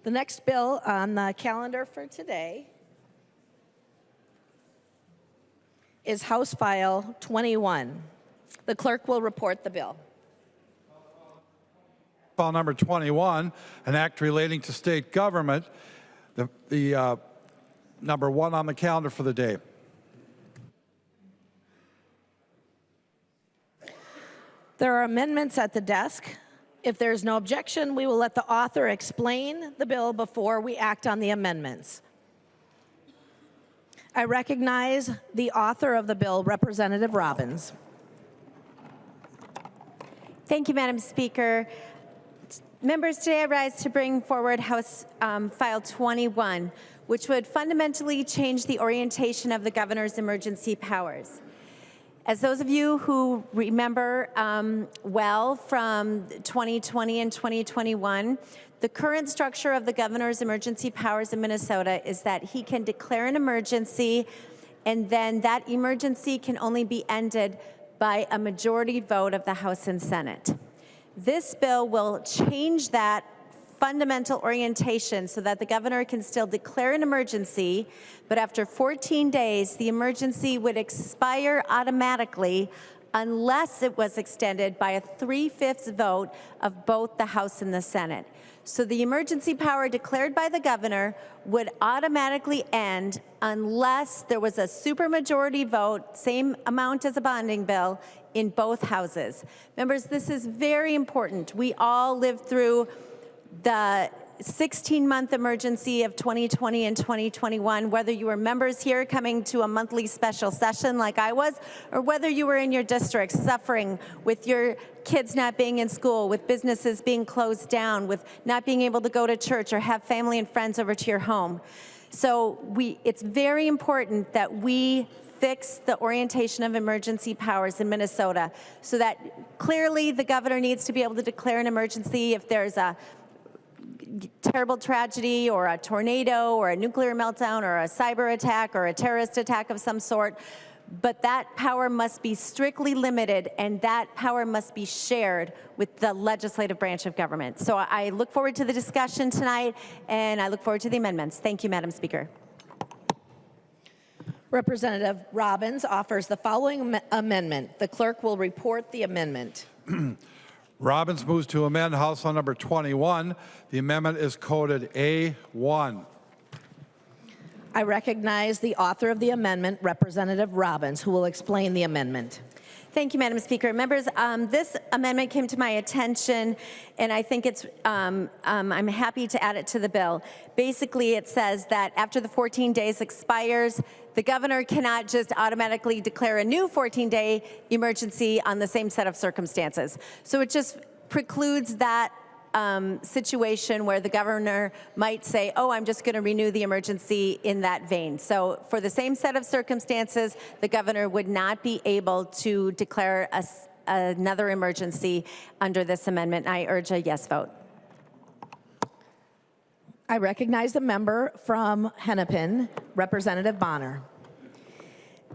The next bill on the calendar for today is House File 21. The clerk will report the bill. File number 21, an act relating to state government, the number 1 on the calendar for the day. There are amendments at the desk. If there's no objection, we will let the author explain the bill before we act on the amendments. I recognize the author of the bill, Representative Robbins. Thank you, Madam Speaker. Members, today I rise to bring forward House File 21, which would fundamentally change the orientation of the governor's emergency powers. As those of you who remember well from 2020 and 2021, the current structure of the governor's emergency powers in Minnesota is that he can declare an emergency, and then that emergency can only be ended by a majority vote of the House and Senate. This bill will change that fundamental orientation so that the governor can still declare an emergency, but after 14 days, the emergency would expire automatically unless it was extended by a 3/5 vote of both the House and the Senate. So the emergency power declared by the governor would automatically end unless there was a supermajority vote, same amount as a bonding bill, in both houses. Members, this is very important. We all lived through the 16-month emergency of 2020 and 2021, whether you were members here coming to a monthly special session like I was, or whether you were in your district suffering with your kids not being in school, with businesses being closed down, with not being able to go to church or have family and friends over to your home. So it's very important that we fix the orientation of emergency powers in Minnesota so that clearly the governor needs to be able to declare an emergency if there's a terrible tragedy or a tornado or a nuclear meltdown or a cyber attack or a terrorist attack of some sort, but that power must be strictly limited and that power must be shared with the legislative branch of government. So I look forward to the discussion tonight and I look forward to the amendments. Thank you, Madam Speaker. Representative Robbins offers the following amendment. The clerk will report the amendment. Robbins moves to amend House File number 21. The amendment is coded A1. I recognize the author of the amendment, Representative Robbins, who will explain the amendment. Thank you, Madam Speaker. Members, this amendment came to my attention, and I think it's, I'm happy to add it to the bill. Basically, it says that after the 14 days expires, the governor cannot just automatically declare a new 14-day emergency on the same set of circumstances. So it just precludes that situation where the governor might say, oh, I'm just going to renew the emergency in that vein. So for the same set of circumstances, the governor would not be able to declare another emergency under this amendment. I urge a yes vote. I recognize the member from Hennepin, Representative Bonner.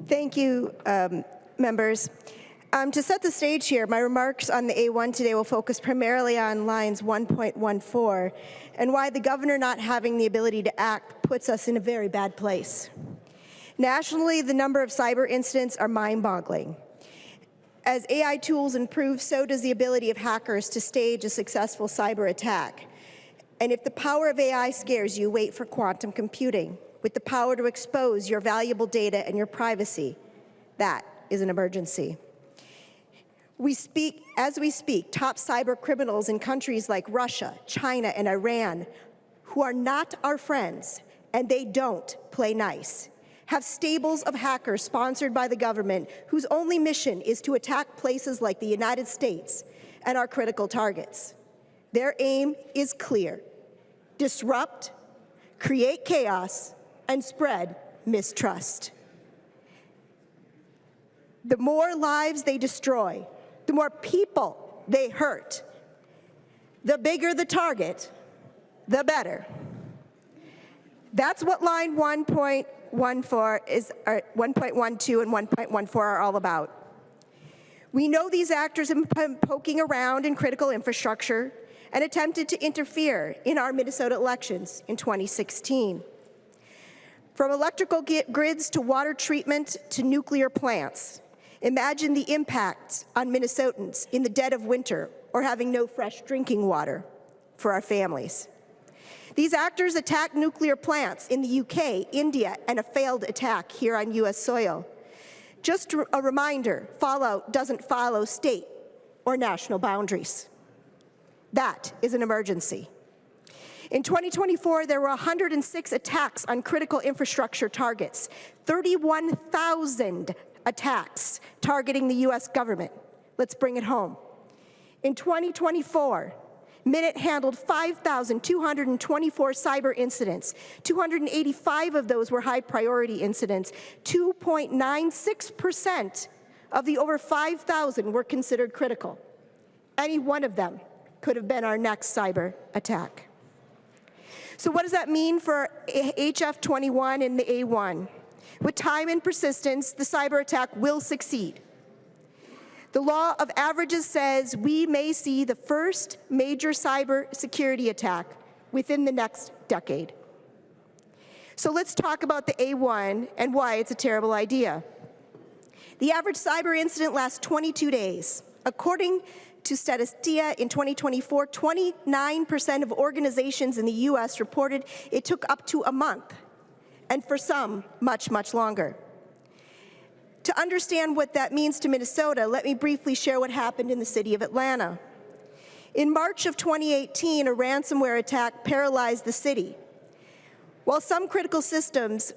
Thank you, members. To set the stage here, my remarks on the A1 today will focus primarily on lines 1.14 and why the governor not having the ability to act puts us in a very bad place. Nationally, the number of cyber incidents are mind-boggling. As AI tools improve, so does the ability of hackers to stage a successful cyber attack. And if the power of AI scares you, wait for quantum computing, with the power to expose your valuable data and your privacy. That is an emergency. As we speak, top cyber criminals in countries like Russia, China, and Iran, who are not our friends, and they don't play nice, have stables of hackers sponsored by the government whose only mission is to attack places like the United States and our critical targets. Their aim is clear: disrupt, create chaos, and spread mistrust. The more lives they destroy, the more people they hurt. The bigger the target, the better. That's what line 1.14 is, 1.12 and 1.14 are all about. We know these actors have been poking around in critical infrastructure, and attempted to interfere in our Minnesota elections in 2016. From electrical grids to water treatment to nuclear plants, imagine the impact on Minnesotans in the dead of winter or having no fresh drinking water for our families. These actors attacked nuclear plants in the UK, India, and a failed attack here on US soil. Just a reminder, fallout doesn't follow state or national boundaries. That is an emergency. In 2024, there were 106 attacks on critical infrastructure targets, 31,000 attacks targeting the US government. Let's bring it home. In 2024, Minute handled 5,224 cyber incidents. 285 of those were high priority incidents. 2.96% of the over 5,000 were considered critical. Any one of them could have been our next cyber attack. So what does that mean for HF 21 and the A1? With time and persistence, the cyber attack will succeed. The law of averages says we may see the first major cyber security attack within the next decade. So let's talk about the A1 and why it's a terrible idea. The average cyber incident lasts 22 days. According to Statistia in 2024, 29% of organizations in the US reported it took up to a month, and for some, much, much longer. To understand what that means to Minnesota, let me briefly share what happened in the city of Atlanta. In March of 2018, a ransomware attack paralyzed the city. While some critical systems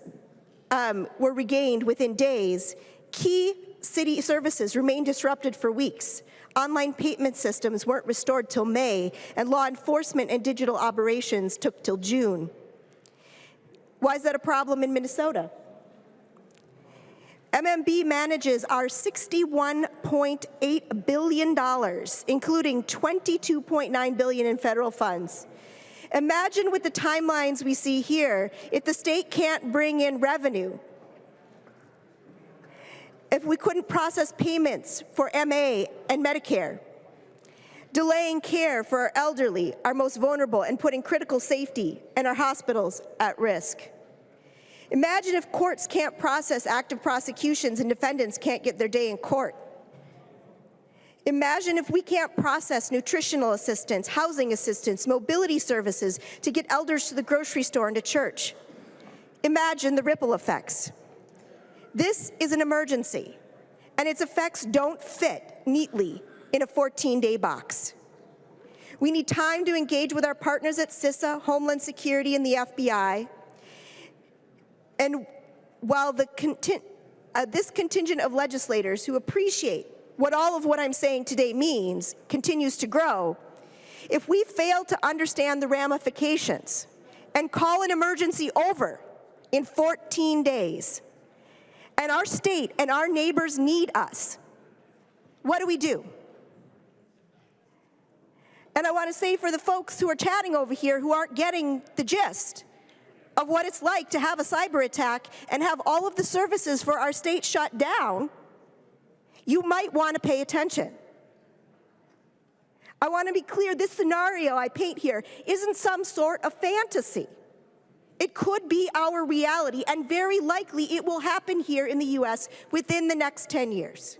were regained within days, key city services remained disrupted for weeks. Online payment systems weren't restored till May, and law enforcement and digital operations took till June. Why is that a problem in Minnesota? MMB manages our $61.8 billion, including $22.9 billion in federal funds. Imagine with the timelines we see here, if the state can't bring in revenue, if we couldn't process payments for MA and Medicare, delaying care for our elderly, our most vulnerable, and putting critical safety and our hospitals at risk. Imagine if courts can't process active prosecutions and defendants can't get their day in court. Imagine if we can't process nutritional assistance, housing assistance, mobility services to get elders to the grocery store and to church. Imagine the ripple effects. This is an emergency, and its effects don't fit neatly in a 14-day box. We need time to engage with our partners at CISA, Homeland Security, and the FBI. And while this contingent of legislators who appreciate what all of what I'm saying today means continues to grow, if we fail to understand the ramifications and call an emergency over in 14 days, and our state and our neighbors need us, what do? And I want to say for the folks who are chatting over here who aren't getting the gist of what it's like to have a cyber attack and have all of the services for our state shut down, you might want to pay attention. I want to be clear, this scenario I paint here isn't some sort of fantasy. It could be our reality, and very likely it will happen here in the US within the next 10 years.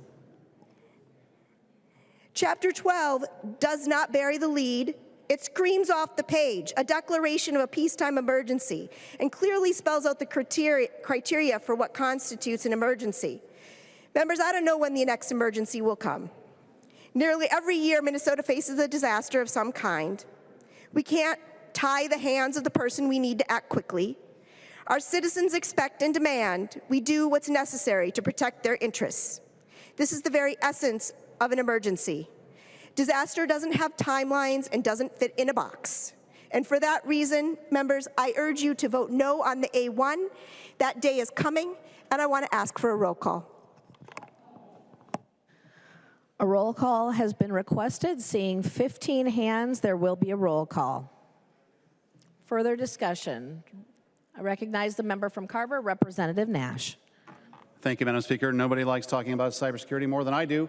Chapter 12 does not bury the lead. It screams off the page a declaration of a peacetime emergency and clearly spells out the criteria for what constitutes an emergency. Members, I don't know when the next emergency will come. Nearly every year, Minnesota faces a disaster of some kind. We can't tie the hands of the person we need to act quickly. Our citizens expect and demand we do what's necessary to protect their interests. This is the very essence of an emergency. Disaster doesn't have timelines and doesn't fit in a box. And for that reason, members, I urge you to vote no on the A1. That day is coming, and I want to ask for a roll call. A roll call has been requested. Seeing 15 hands, there will be a roll call. Further discussion. I recognize the member from Carver, Representative Nash. Thank you, Madam Speaker. Nobody likes talking about cybersecurity more than I do.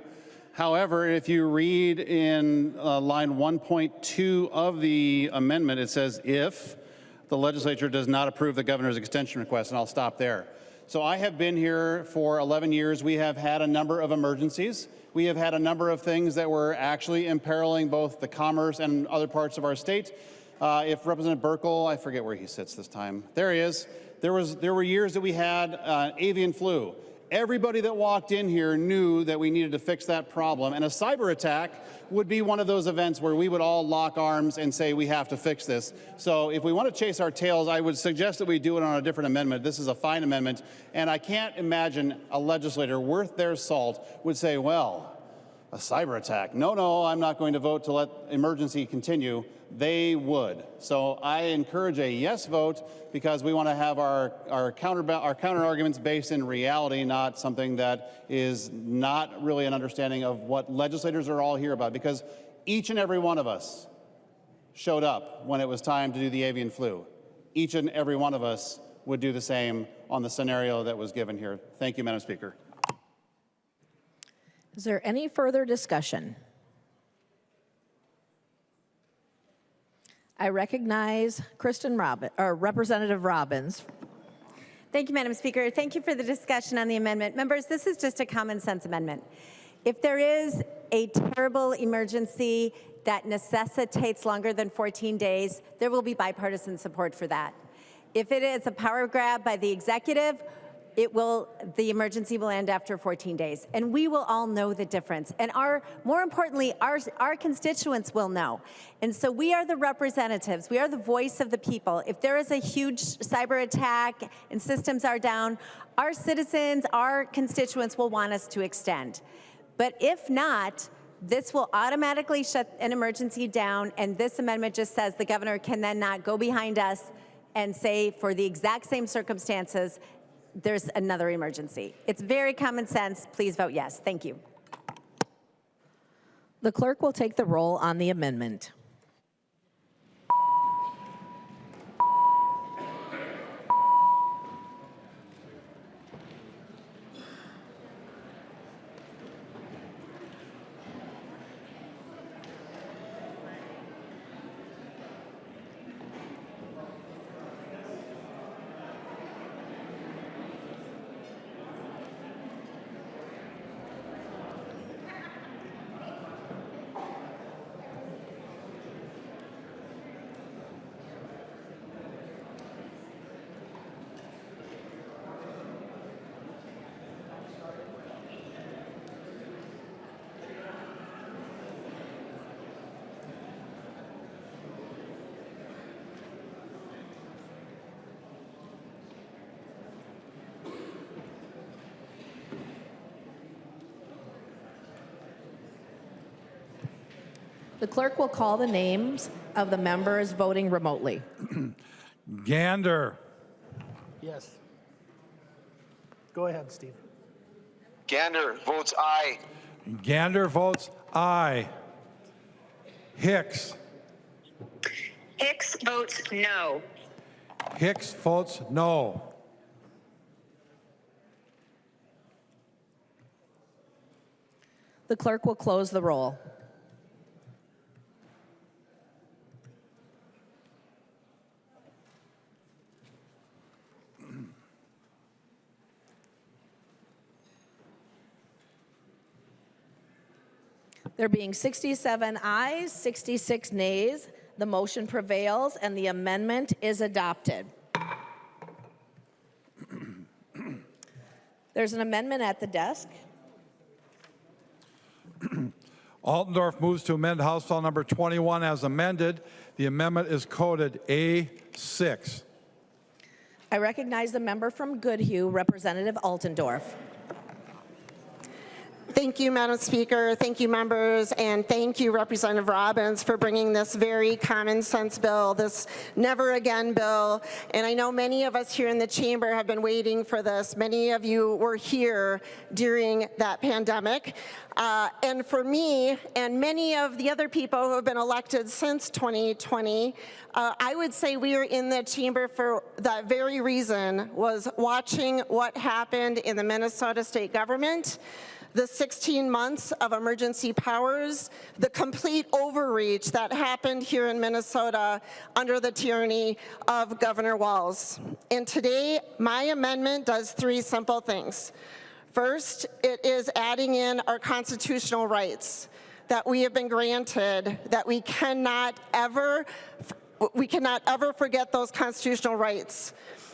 However, if you read in line 1.2 of the amendment, it says if the legislature does not approve the governor's extension request, and I'll stop there. So I have been here for 11 years. We have had a number of emergencies. We have had a number of things that were actually imperiling both the commerce and other parts of our state. If Representative Burkle, I forget where he sits this time. There he is. There were years that we had avian flu. Everybody that walked in here knew that we needed to fix that problem, and a cyber attack would be one of those events where we would all lock arms and say we have to fix this. So if we want to chase our tails, I would suggest that we do it on a different amendment. This is a fine amendment, and I can't imagine a legislator worth their salt would say, well, a cyber attack. No, I'm not going to vote to let emergency continue. They would. So I encourage a yes vote because we want to have our counter arguments based in reality, not something that is not really an understanding of what legislators are all here about. Because each and every one of us showed up when it was time to do the avian flu. Each and every one of us would do the same on the scenario that was given here. Thank you, Madam Speaker. Is there any further discussion? I recognize Representative Robbins. Thank you, Madam Speaker. Thank you for the discussion on the amendment. Members, this is just a common sense amendment. If there is a terrible emergency that necessitates longer than 14 days, there will be bipartisan support for that. If it is a power grab by the executive, the emergency will end after 14 days, and we will all know the difference. And more importantly, our constituents will know. And so we are the representatives. We are the voice of the people. If there is a huge cyber attack and systems are down, our citizens, our constituents will want us to extend. But if not, this will automatically shut an emergency down, and this amendment just says the governor can then not go behind us and say for the exact same circumstances, there's another emergency. It's very common sense. Please vote yes. Thank you. The clerk will take the roll on the amendment. The clerk will call the names of the members voting remotely. Gander. Yes. Go ahead, Steve. Gander votes aye. Gander votes aye. Hicks. Hicks votes no. Hicks votes no. The clerk will close the roll. There being 67 ayes, 66 nays, the motion prevails and the amendment is adopted. There's an amendment at the desk. Altendorf moves to amend House File Number 21 as amended. The amendment is coded A6. I recognize the member from Goodhue, Representative Altendorf. Thank you, Madam Speaker. Thank you, members, and thank you, Representative Robbins, for bringing this very common sense bill, this never again bill. And I know many of us here in the chamber have been waiting for this. Many of you were here during that pandemic. And for me and many of the other people who have been elected since 2020, I would say we are in the chamber for that very reason, was watching what happened in the Minnesota state government, the 16 months of emergency powers, the complete overreach that happened here in Minnesota under the tyranny of Governor Walz. And today, my amendment does three simple things. First, it is adding in our constitutional rights that we have been granted, that we cannot ever forget those constitutional rights.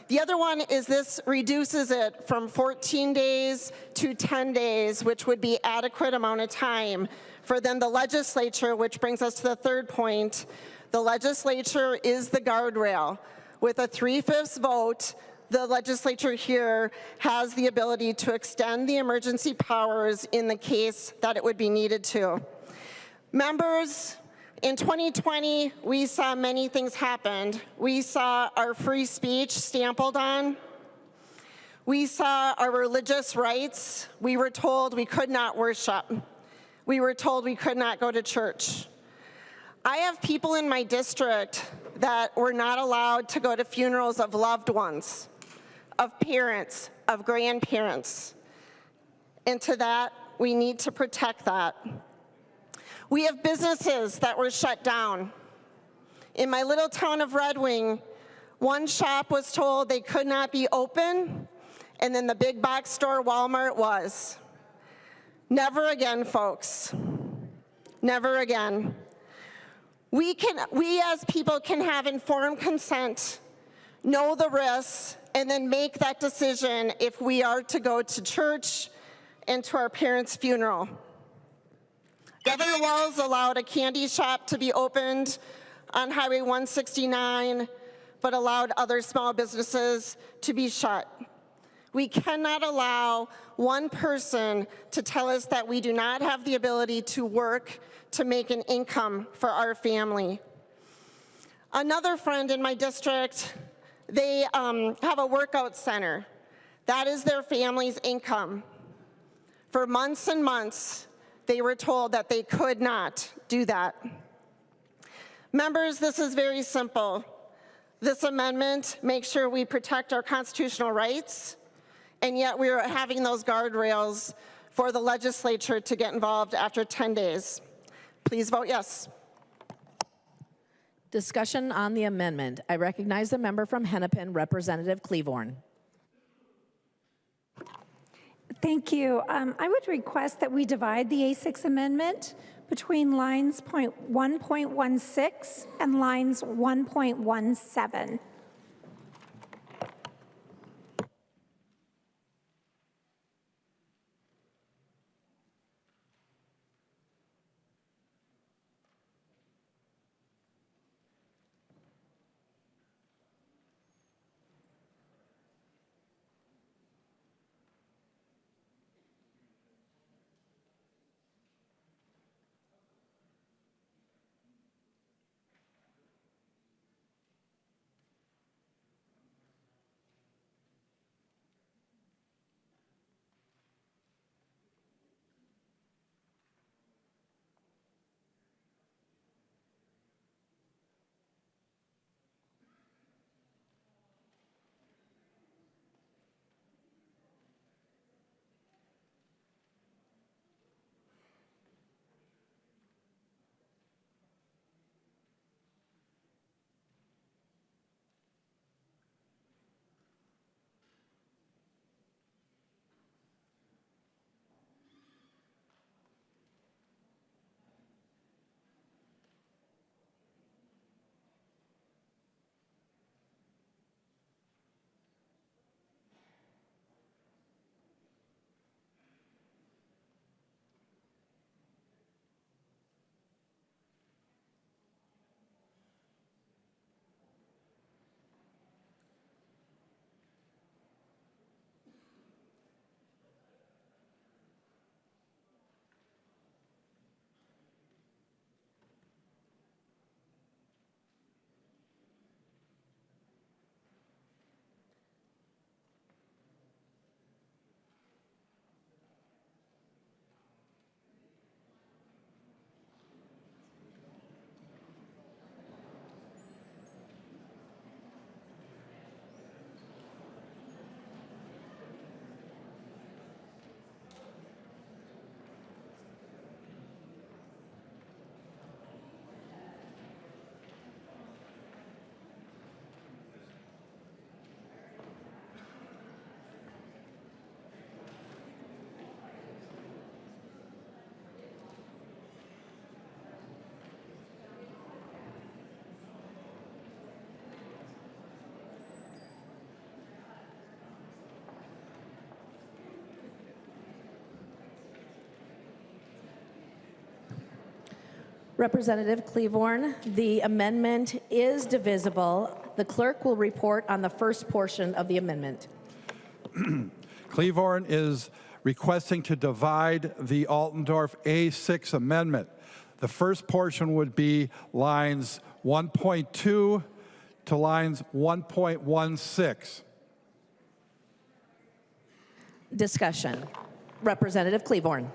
The other one is this reduces it from 14 days to 10 days, which would be adequate amount of time for then the legislature, which brings us to the third point. The legislature is the guardrail. With a 3/5 vote, the legislature here has the ability to extend the emergency powers in the case that it would be needed to. Members, in 2020, we saw many things happen. We saw our free speech stampled on. We saw our religious rights. We were told we could not worship. We were told we could not go to church. I have people in my district that were not allowed to go to funerals of loved ones, of parents, of grandparents. And to that, we need to protect that. We have businesses that were shut down. In my little town of Red Wing, one shop was told they could not be open, and then the big box store Walmart was. Never again, folks. Never again. We as people can have informed consent, know the risks, and then make that decision if we are to go to church and to our parents' funeral. Governor Walz allowed a candy shop to be opened on Highway 169, but allowed other small businesses to be shut. We cannot allow one person to tell us that we do not have the ability to work to make an income for our family. Another friend in my district, they have a workout center. That is their family's income. For months and months, they were told that they could not do that. Members, this is very simple. This amendment makes sure we protect our constitutional rights, and yet we are having those guardrails for the legislature to get involved after 10 days. Please vote yes. Discussion on the amendment. I recognize the member from Hennepin, Representative Cleavorn. Thank you. I would request that we divide the A6 amendment between lines 1.16 and lines 1.17. Representative Cleavorn, the amendment is divisible. The clerk will report on the first portion of the amendment. Cleavorn is requesting to divide the Altendorf A6 amendment. The first portion would be lines 1.2 to lines 1.16. Discussion. Representative Cleavorn.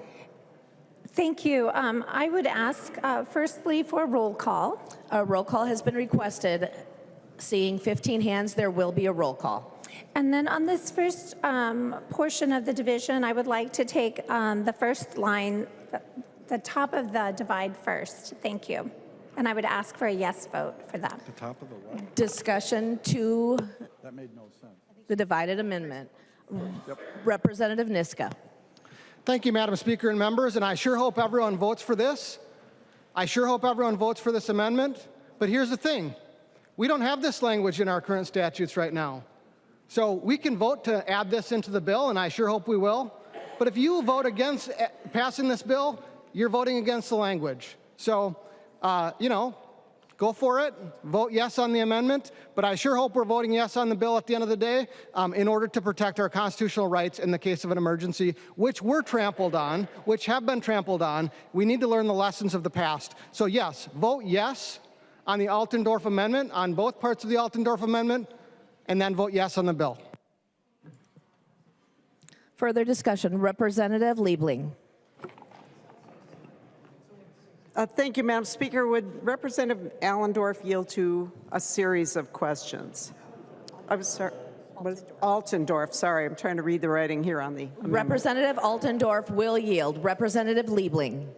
Thank you. I would ask firstly for a roll call. A roll call has been requested. Seeing 15 hands, there will be a roll call. And then on this first portion of the division, I would like to take the first line, the top of the divide first. Thank you. And I would ask for a yes vote for that. The top of the what? Discussion to That made no sense. the divided amendment. Representative Niska. Thank you, Madam Speaker and members, and I sure hope everyone votes for this. I sure hope everyone votes for this amendment. But here's the thing. We don't have this language in our current statutes right now. So we can vote to add this into the bill, and I sure hope we will. But if you vote against passing this bill, you're voting against the language. So, go for it. Vote yes on the amendment. But I sure hope we're voting yes on the bill at the end of the day in order to protect our constitutional rights in the case of an emergency, which were trampled on, which have been trampled on. We need to learn the lessons of the past. So yes, vote yes on the Altendorf amendment, on both parts of the Altendorf amendment, and then vote yes on the bill. Further discussion. Representative Liebling. Thank you, Madam Speaker. Would Representative Allendorf yield to a series of questions? I'm sorry. Altendorf. Sorry, I'm trying to read the writing here on the amendment. Representative Altendorf will yield. Representative Liebling.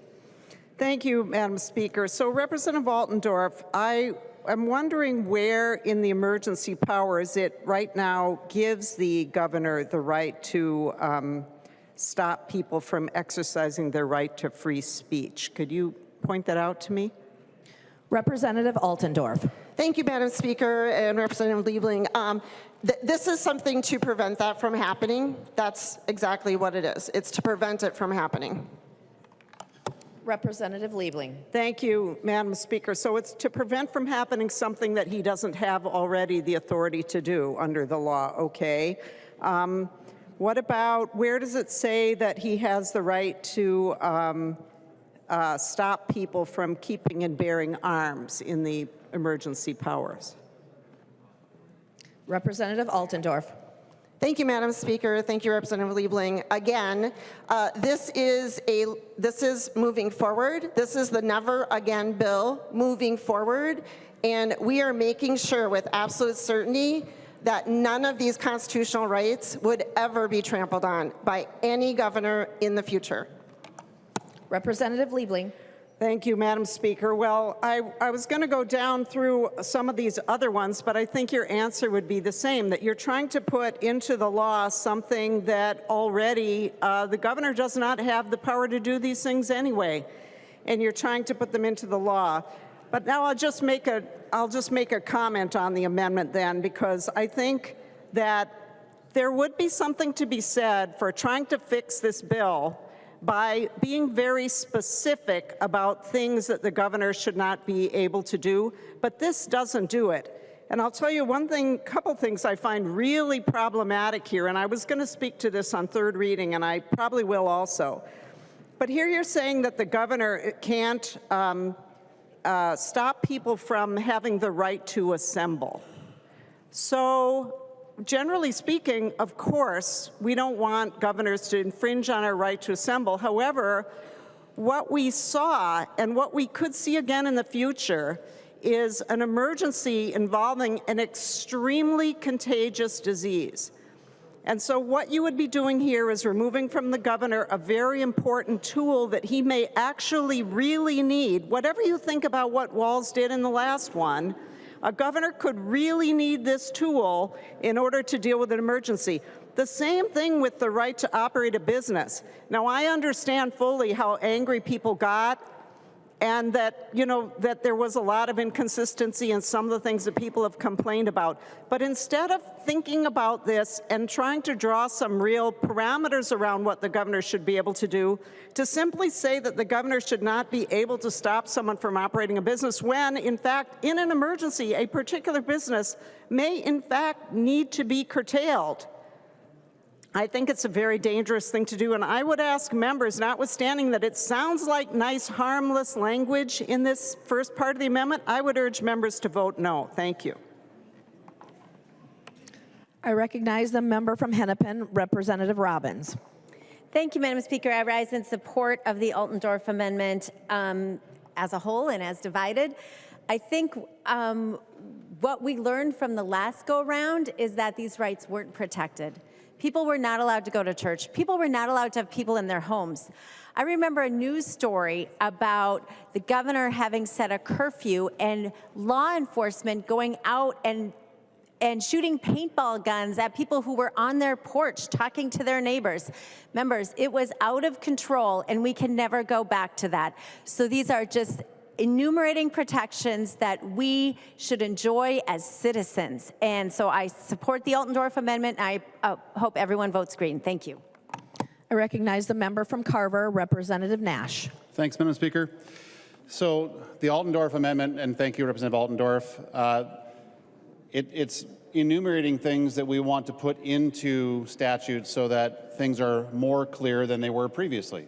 Thank you, Madam Speaker. So, Representative Altendorf, I'm wondering where in the emergency powers it right now gives the governor the right to stop people from exercising their right to free speech. Could you point that out to me? Representative Altendorf. Thank you, Madam Speaker and Representative Liebling. This is something to prevent that from happening. That's exactly what it is. It's to prevent it from happening. Representative Liebling. Thank you, Madam Speaker. So it's to prevent from happening something that he doesn't have already the authority to do under the law, okay? What about, where does it say that he has the right to stop people from keeping and bearing arms in the emergency powers? Representative Altendorf. Thank you, Madam Speaker. Thank you, Representative Liebling. Again, this is moving forward. This is the Never Again bill moving forward, and we are making sure with absolute certainty that none of these constitutional rights would ever be trampled on by any governor in the future. Representative Liebling. Thank you, Madam Speaker. Well, I was going to go down through some of these other ones, but I think your answer would be the same, that you're trying to put into the law something that already the governor does not have the power to do these things anyway, and you're trying to put them into the law. But now I'll just make a comment on the amendment then, because I think that there would be something to be said for trying to fix this bill by being very specific about things that the governor should not be able to do, but this doesn't do it. And I'll tell you couple things I find really problematic here, and I was going to speak to this on third reading, and I probably will also. But here you're saying that the governor can't stop people from having the right to assemble. So, generally speaking, of course, we don't want governors to infringe on our right to assemble. However, what we saw and what we could see again in the future is an emergency involving an extremely contagious disease. And so what you would be doing here is removing from the governor a very important tool that he may actually really need. Whatever you think about what Walz did in the last one, a governor could really need this tool in order to deal with an emergency. The same thing with the right to operate a business. Now, I understand fully how angry people got and that, you know, that there was a lot of inconsistency in some of the things that people have complained about. But instead of thinking about this and trying to draw some real parameters around what the governor should be able to do, to simply say that the governor should not be able to stop someone from operating a business when, in fact, in an emergency, a particular business may, in fact, need to be curtailed. I think it's a very dangerous thing to do, and I would ask members, notwithstanding that it sounds like nice, harmless language in this first part of the amendment, I would urge members to vote no. Thank you. I recognize the member from Hennepin, Representative Robbins. Thank you, Madam Speaker. I rise in support of the Altendorf amendment as a whole and as divided. I think what we learned from the last go-round is that these rights weren't protected. People were not allowed to go to church. People were not allowed to have people in their homes. I remember a news story about the governor having set a curfew and law enforcement going out and shooting paintball guns at people who were on their porch talking to their neighbors. Members, it was out of control, and we can never go back to that. So these are just enumerating protections that we should enjoy as citizens. And so I support the Altendorf amendment. I hope everyone votes green. Thank you. I recognize the member from Carver, Representative Nash. Thanks, Madam Speaker. So the Altendorf amendment, and thank you, Representative Altendorf, it's enumerating things that we want to put into statutes so that things are more clear than they were previously.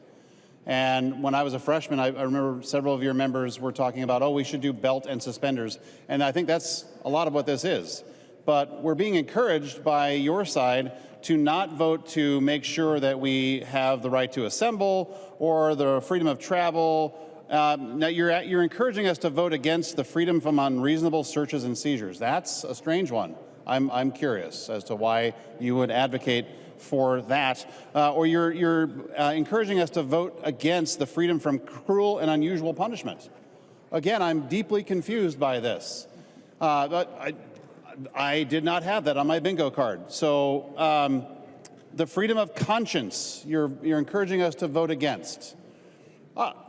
And when I was a freshman, I remember several of your members were talking about, oh, we should do belt and suspenders. And I think that's a lot of what this is. But we're being encouraged by your side to not vote to make sure that we have the right to assemble or the freedom of travel. Now you're encouraging us to vote against the freedom from unreasonable searches and seizures. That's a strange one. I'm curious as to why you would advocate for that, or you're encouraging us to vote against the freedom from cruel and unusual punishment. Again, I'm deeply confused by this. But I did not have that on my bingo card. So the freedom of conscience, you're encouraging us to vote against.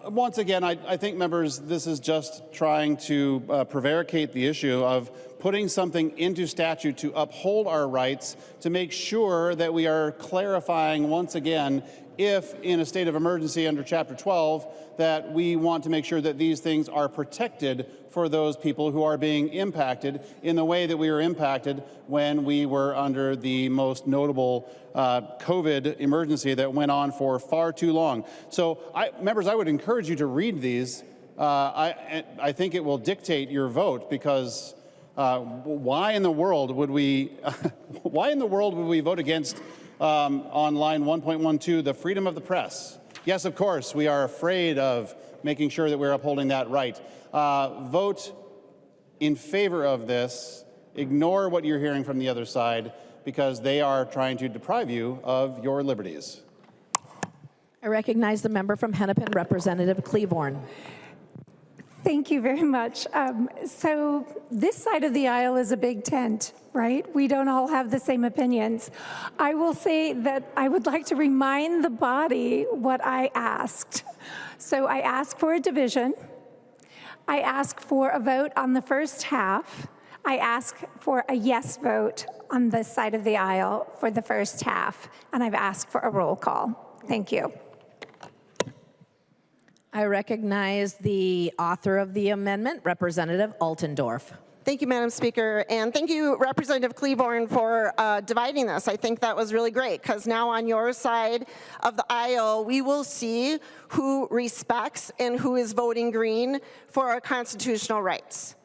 Once again, I think, members, this is just trying to prevaricate the issue of putting something into statute to uphold our rights, to make sure that we are clarifying once again if in a state of emergency under Chapter 12 that we want to make sure that these things are protected for those people who are being impacted in the way that we were impacted when we were under the most notable COVID emergency that went on for far too long. So, members, I would encourage you to read these. I think it will dictate your vote, because why in the world would we vote against on line 1.12 the freedom of the press? Yes, of course, we are afraid of making sure that we're upholding that right. Vote in favor of this. Ignore what you're hearing from the other side, because they are trying to deprive you of your liberties. I recognize the member from Hennepin, Representative Cleavorn. Thank you very much. So this side of the aisle is a big tent, right? We don't all have the same opinions. I will say that I would like to remind the body what I asked. So I asked for a division. I asked for a vote on the first half. I asked for a yes vote on this side of the aisle for the first half, and I've asked for a roll call. Thank you. I recognize the author of the amendment, Representative Altendorf. Thank you, Madam Speaker, and thank you, Representative Cleavorn, for dividing this. I think that was really great, because now on your side of the aisle, we will see who respects and who is voting green for our constitutional rights.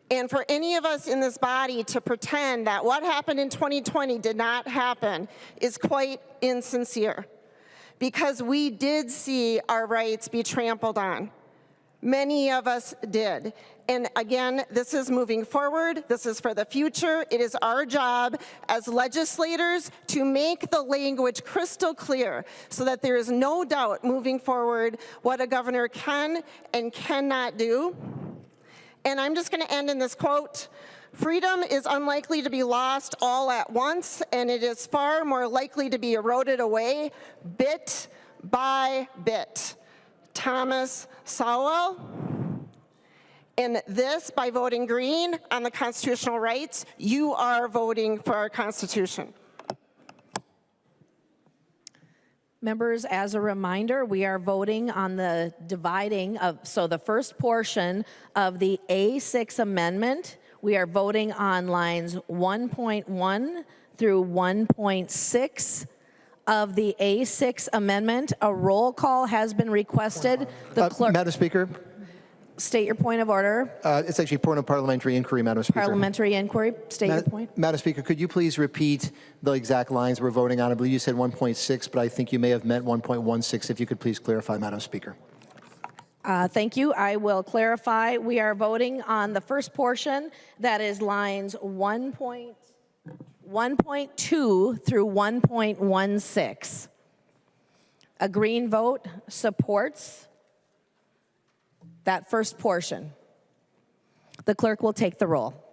And for any of us in this body to pretend that what happened in 2020 did not happen is quite insincere, because we did see our rights be trampled on. Many of us did. And again, this is moving forward. This is for the future. It is our job as legislators to make the language crystal clear so that there is no doubt moving forward what a governor can and cannot do. And I'm just going to end in this quote. Freedom is unlikely to be lost all at once, and it is far more likely to be eroded away bit by bit. Thomas Sowell. And this, by voting green on the constitutional rights, you are voting for our Constitution. Members, as a reminder, we are voting on the dividing of, so the first portion of the A6 amendment, we are voting on lines 1.1 through 1.6 of the A6 amendment. A roll call has been requested. The clerk, Madam Speaker, state your point of order. it's actually point of parliamentary inquiry, Madam Speaker. Parliamentary inquiry, state your point. Madam Speaker, could you please repeat the exact lines we're voting on? I believe you said 1.6, but I think you may have meant 1.16. If you could please clarify, Madam Speaker. Thank you. I will clarify. We are voting on the first portion, that is lines 1.2 through 1.16. A green vote supports that first portion. The clerk will take the roll.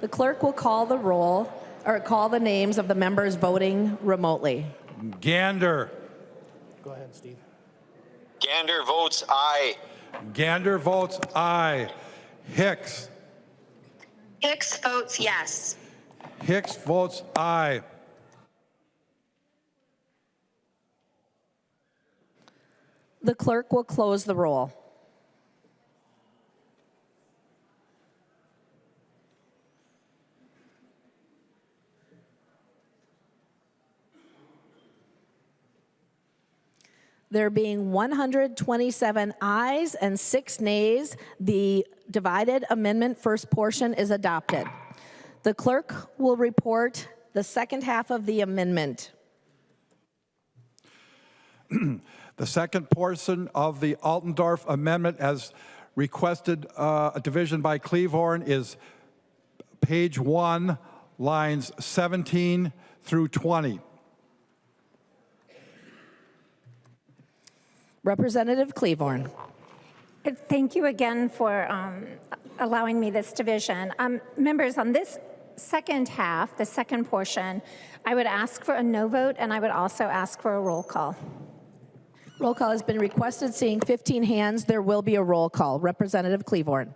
The clerk will call the roll, or call the names of the members voting remotely. Gander. Go ahead, Steve. Gander votes aye. Gander votes aye. Hicks. Hicks votes yes. Hicks votes aye. The clerk will close the roll. There being 127 ayes and 6 nays, the divided amendment first portion is adopted. The clerk will report the second half of the amendment. The second portion of the Altendorf amendment, as requested a division by Cleavorn, is page 1, lines 17 through 20. Representative Cleavorn. Thank you again for allowing me this division. Members, on this second half, the second portion, I would ask for a no vote, and I would also ask for a roll call. Roll call has been requested. Seeing 15 hands, there will be a roll call. Representative Cleavorn.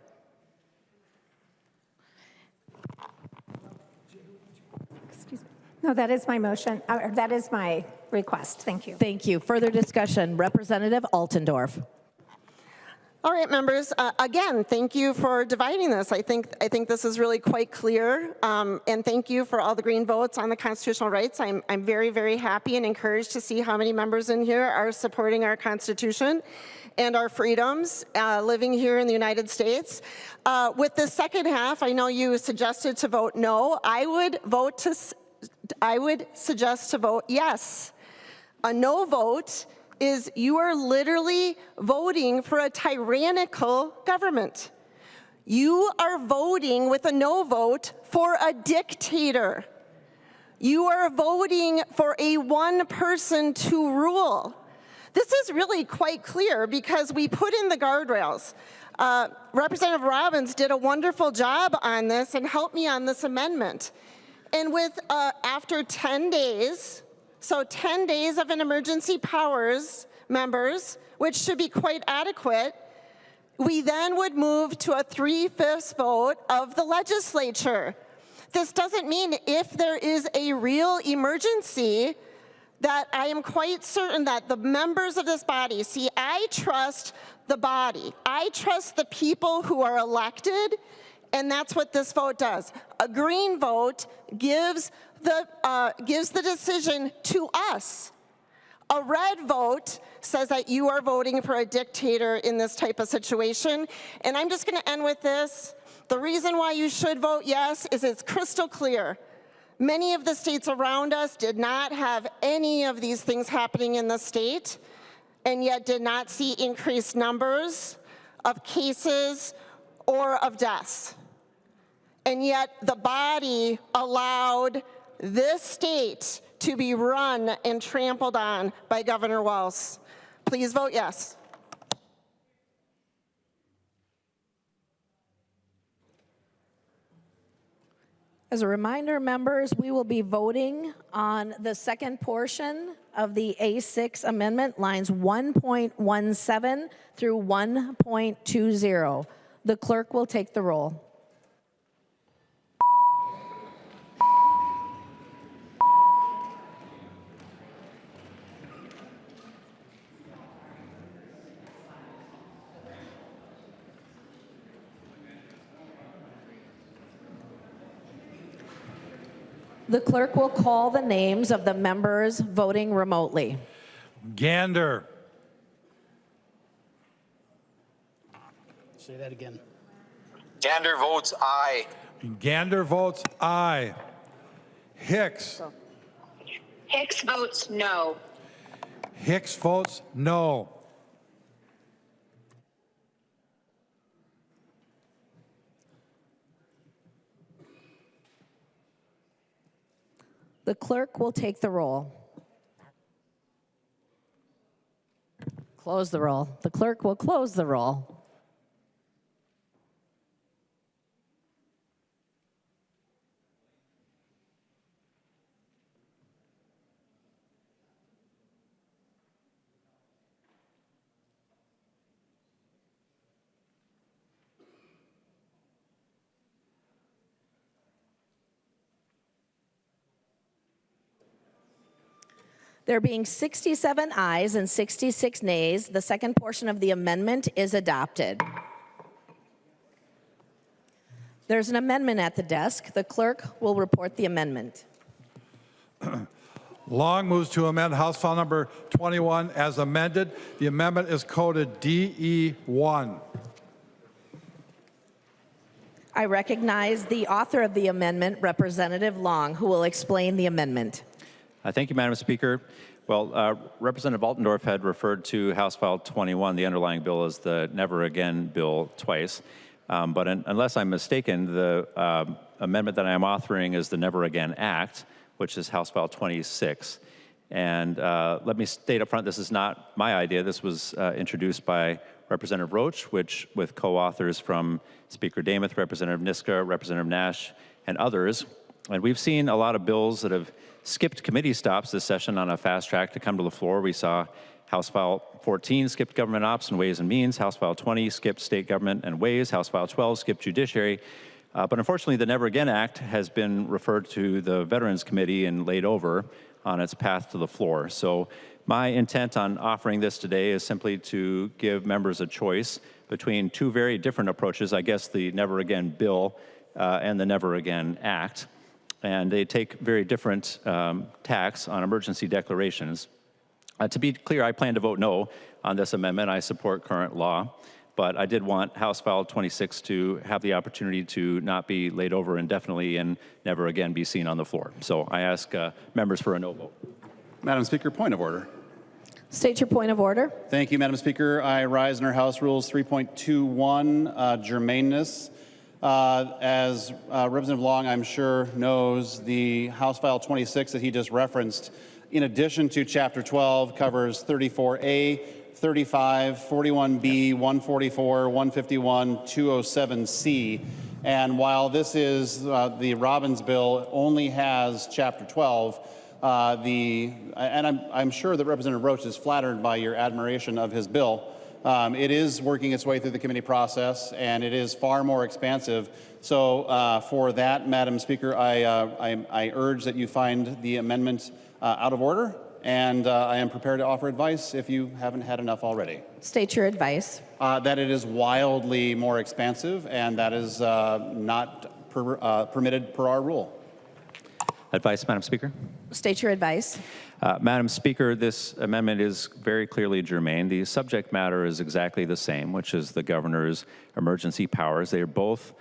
Excuse me. No, that is my motion. That is my request. Thank you. Thank you. Further discussion. Representative Altendorf. All right, members, again, thank you for dividing this. I think this is really quite clear, and thank you for all the green votes on the constitutional rights. I'm very, very happy and encouraged to see how many members in here are supporting our Constitution and our freedoms living here in the United States. With the second half, I know you suggested to vote no. I would suggest to vote yes. A no vote is you are literally voting for a tyrannical government. You are voting with a no vote for a dictator. You are voting for a one person to rule. This is really quite clear because we put in the guardrails. Representative Robbins did a wonderful job on this and helped me on this amendment. And with after 10 days, so 10 days of an emergency powers, members, which should be quite adequate, we then would move to a 3/5 vote of the legislature. This doesn't mean if there is a real emergency that I am quite certain that the members of this body, see, I trust the body. I trust the people who are elected, and that's what this vote does. A green vote gives gives the decision to us. A red vote says that you are voting for a dictator in this type of situation. And I'm just going to end with this. The reason why you should vote yes is it's crystal clear. Many of the states around us did not have any of these things happening in the state, and yet did not see increased numbers of cases or of deaths. And yet the body allowed this state to be run and trampled on by Governor Walz. Please vote yes. As a reminder, members, we will be voting on the second portion of the A6 amendment, lines 1.17 through 1.20. The clerk will take the roll. The clerk will call the names of the members voting remotely. Gander. Say that again. Gander votes aye. Gander votes aye. Hicks. Hicks votes no. Hicks votes no. The clerk will take the roll. Close the roll. The clerk will close the roll. There being 67 ayes and 66 nays, the second portion of the amendment is adopted. There's an amendment at the desk. The clerk will report the amendment. Long moves to amend House File Number 21 as amended. The amendment is coded DE1. I recognize the author of the amendment, Representative Long, who will explain the amendment. Thank you, Madam Speaker. Well, Representative Altendorf had referred to House File 21, the underlying bill, as the Never Again bill twice. But unless I'm mistaken, the amendment that I am authoring is the Never Again Act, which is House File 26. And let me state up front, this is not my idea. This was introduced by Representative Roach, with co-authors from Speaker Demuth, Representative Niska, Representative Nash, and others. And we've seen a lot of bills that have skipped committee stops this session on a fast track to come to the floor. We saw House File 14 skipped Government Ops and Ways and Means. House File 20 skipped State Government and Ways. House File 12 skipped Judiciary. But unfortunately, the Never Again Act has been referred to the Veterans Committee and laid over on its path to the floor. So my intent on offering this today is simply to give members a choice between two very different approaches, I guess the Never Again bill and the Never Again Act. And they take very different tacks on emergency declarations. To be clear, I plan to vote no on this amendment. I support current law, but I did want House File 26 to have the opportunity to not be laid over indefinitely and never again be seen on the floor. So I ask members for a no vote. Madam Speaker, point of order. State your point of order. Thank you, Madam Speaker. I rise under House Rules 3.21, germaneness. As Representative Long, I'm sure, knows, the House File 26 that he just referenced, in addition to Chapter 12, covers 34A, 35, 41B, 144, 151, 207C. And while this is the Robbins bill only has Chapter 12, and I'm sure that Representative Roach is flattered by your admiration of his bill. It is working its way through the committee process, and it is far more expansive. So for that, Madam Speaker, I urge that you find the amendment out of order, and I am prepared to offer advice if you haven't had enough already. State your advice. That it is wildly more expansive, and that is not permitted per our rule. Advice, Madam Speaker. State your advice. Madam Speaker, this amendment is very clearly germane. The subject matter is exactly the same, which is the governor's emergency powers. They are both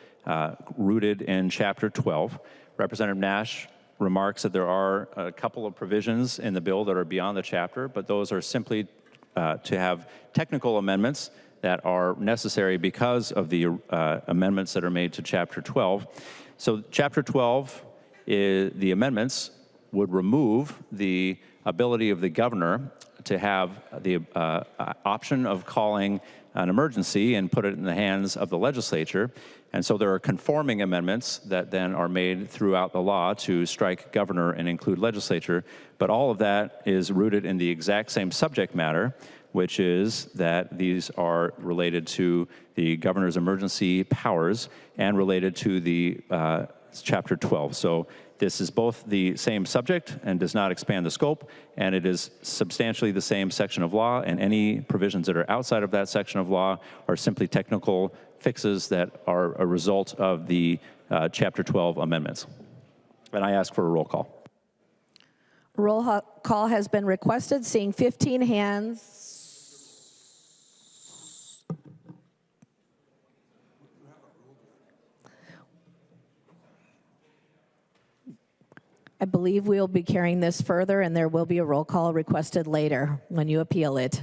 rooted in Chapter 12. Representative Nash remarks that there are a couple of provisions in the bill that are beyond the chapter, but those are simply to have technical amendments that are necessary because of the amendments that are made to Chapter 12. So Chapter 12, the amendments would remove the ability of the governor to have the option of calling an emergency and put it in the hands of the legislature. And so there are conforming amendments that then are made throughout the law to strike governor and include legislature. But all of that is rooted in the exact same subject matter, which is that these are related to the governor's emergency powers and related to the Chapter 12. So this is both the same subject and does not expand the scope, and it is substantially the same section of law, and any provisions that are outside of that section of law are simply technical fixes that are a result of the Chapter 12 amendments. And I ask for a roll call. Roll call has been requested. Seeing 15 hands. I believe we'll be carrying this further, and there will be a roll call requested later when you appeal it.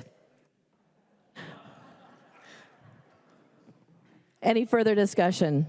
Any further discussion?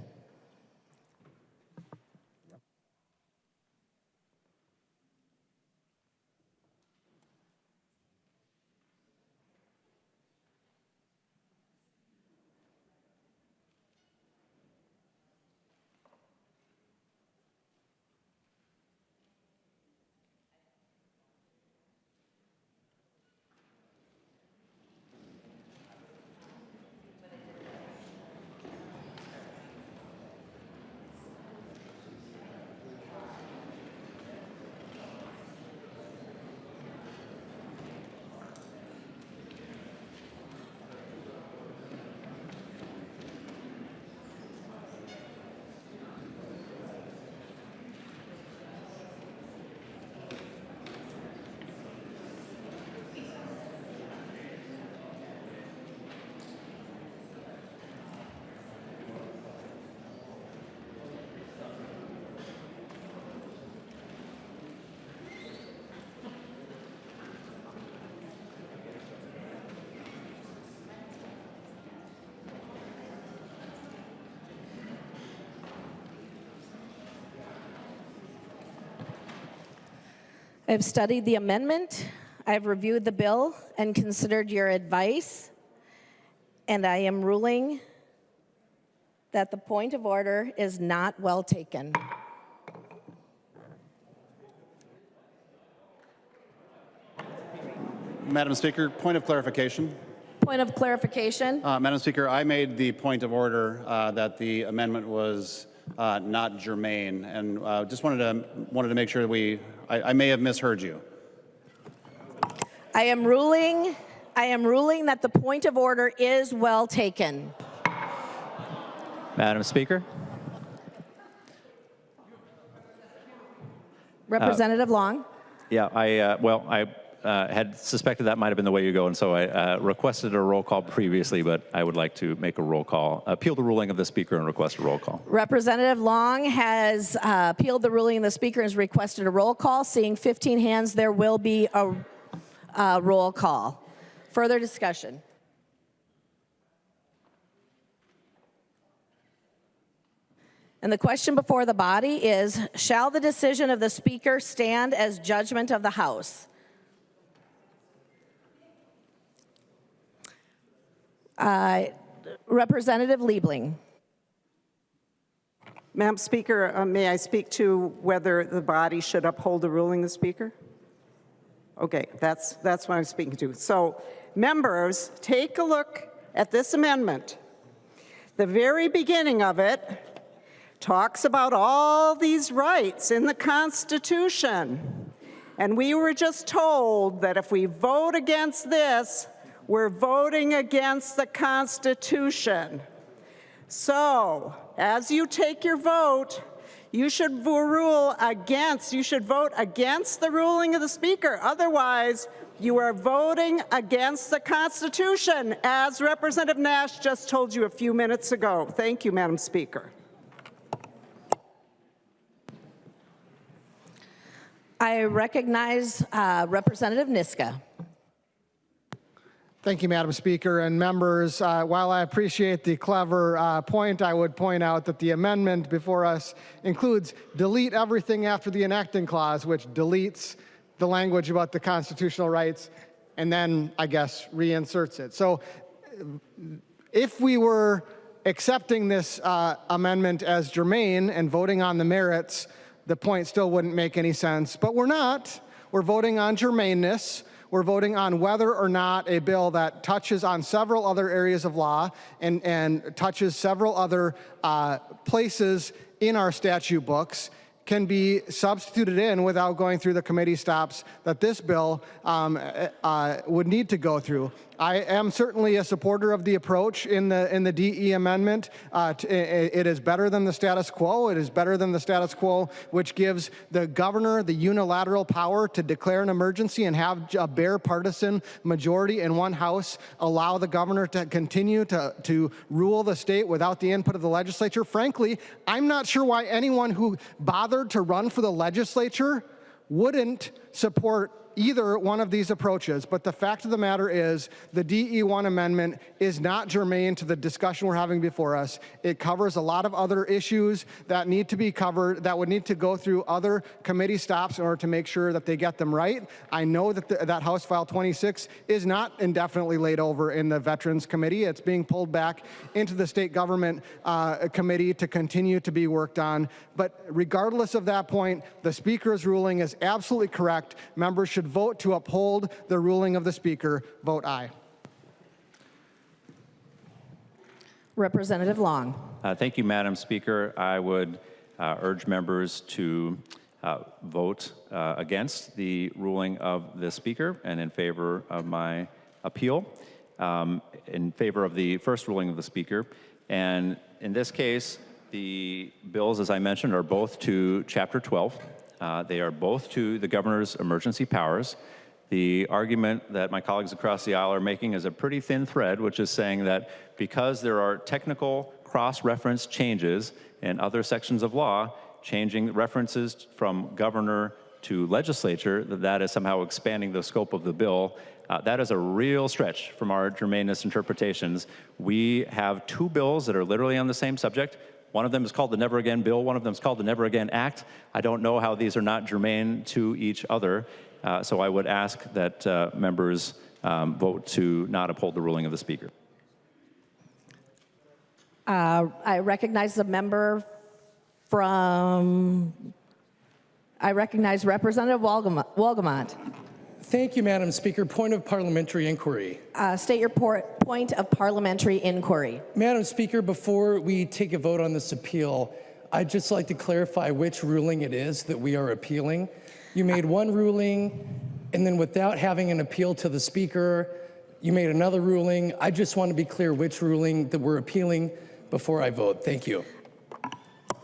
I've studied the amendment, I've reviewed the bill and considered your advice, and I am ruling that the point of order is not well taken. Madam Speaker, point of clarification. Point of clarification. Madam Speaker, I made the point of order that the amendment was not germane, and just wanted to make sure that I may have misheard you. I am ruling that the point of order is well taken. Madam Speaker. Representative Long. Yeah, I had suspected that might have been the way you go, and so I requested a roll call previously, but I would like to make a roll call, appeal the ruling of the Speaker and request a roll call. Representative Long has appealed the ruling of the Speaker and has requested a roll call. Seeing 15 hands, there will be a roll call. Further discussion. And the question before the body is, shall the decision of the Speaker stand as judgment of the House? Representative Liebling. Madam Speaker, may I speak to whether the body should uphold the ruling of the Speaker? Okay, that's what I'm speaking to. So, members, take a look at this amendment. The very beginning of it talks about all these rights in the Constitution. And we were just told that if we vote against this, we're voting against the Constitution. So, as you take your vote, You should rule against, you should vote against the ruling of the Speaker. Otherwise, you are voting against the Constitution, as Representative Nash just told you a few minutes ago. Thank you, Madam Speaker. I recognize Representative Niska. Thank you, Madam Speaker and members. While I appreciate the clever point, I would point out that the amendment before us includes delete everything after the enacting clause, which deletes the language about the constitutional rights, and then, I guess, reinserts it. So if we were accepting this amendment as germane and voting on the merits, the point still wouldn't make any sense. But we're not. We're voting on germaneness. We're voting on whether or not a bill that touches on several other areas of law and touches several other places in our statute books can be substituted in without going through the committee stops that this bill would need to go through. I am certainly a supporter of the approach in the DE amendment. It is better than the status quo. It is better than the status quo, which gives the governor the unilateral power to declare an emergency and have a bare partisan majority in one house, allow the governor to continue to rule the state without the input of the legislature. Frankly, I'm not sure why anyone who bothered to run for the legislature wouldn't support either one of these approaches. But the fact of the matter is the DE1 amendment is not germane to the discussion we're having before us. It covers a lot of other issues that need to be covered, that would need to go through other committee stops in order to make sure that they get them right. I know that that House File 26 is not indefinitely laid over in the Veterans Committee. It's being pulled back into the State Government Committee to continue to be worked on. But regardless of that point, the Speaker's ruling is absolutely correct. Members should vote to uphold the ruling of the Speaker. Vote aye. Representative Long. Thank you, Madam Speaker. I would urge members to vote against the ruling of the Speaker and in favor of my appeal, in favor of the first ruling of the Speaker. And in this case, the bills, as I mentioned, are both to Chapter 12. They are both to the governor's emergency powers. The argument that my colleagues across the aisle are making is a pretty thin thread, which is saying that because there are technical cross-reference changes in other sections of law, changing references from governor to legislature, that is somehow expanding the scope of the bill. That is a real stretch from our germaneness interpretations. We have two bills that are literally on the same subject. One of them is called the Never Again Bill. One of them is called the Never Again Act. I don't know how these are not germane to each other. So I would ask that members vote to not uphold the ruling of the Speaker. I recognize the member from, I recognize Representative Wolgamott. Thank you, Madam Speaker. Point of parliamentary inquiry. State your point of parliamentary inquiry. Madam Speaker, before we take a vote on this appeal, I'd just like to clarify which ruling it is that we are appealing. You made one ruling, and then without having an appeal to the Speaker, you made another ruling. I just want to be clear which ruling that we're appealing before I vote. Thank you.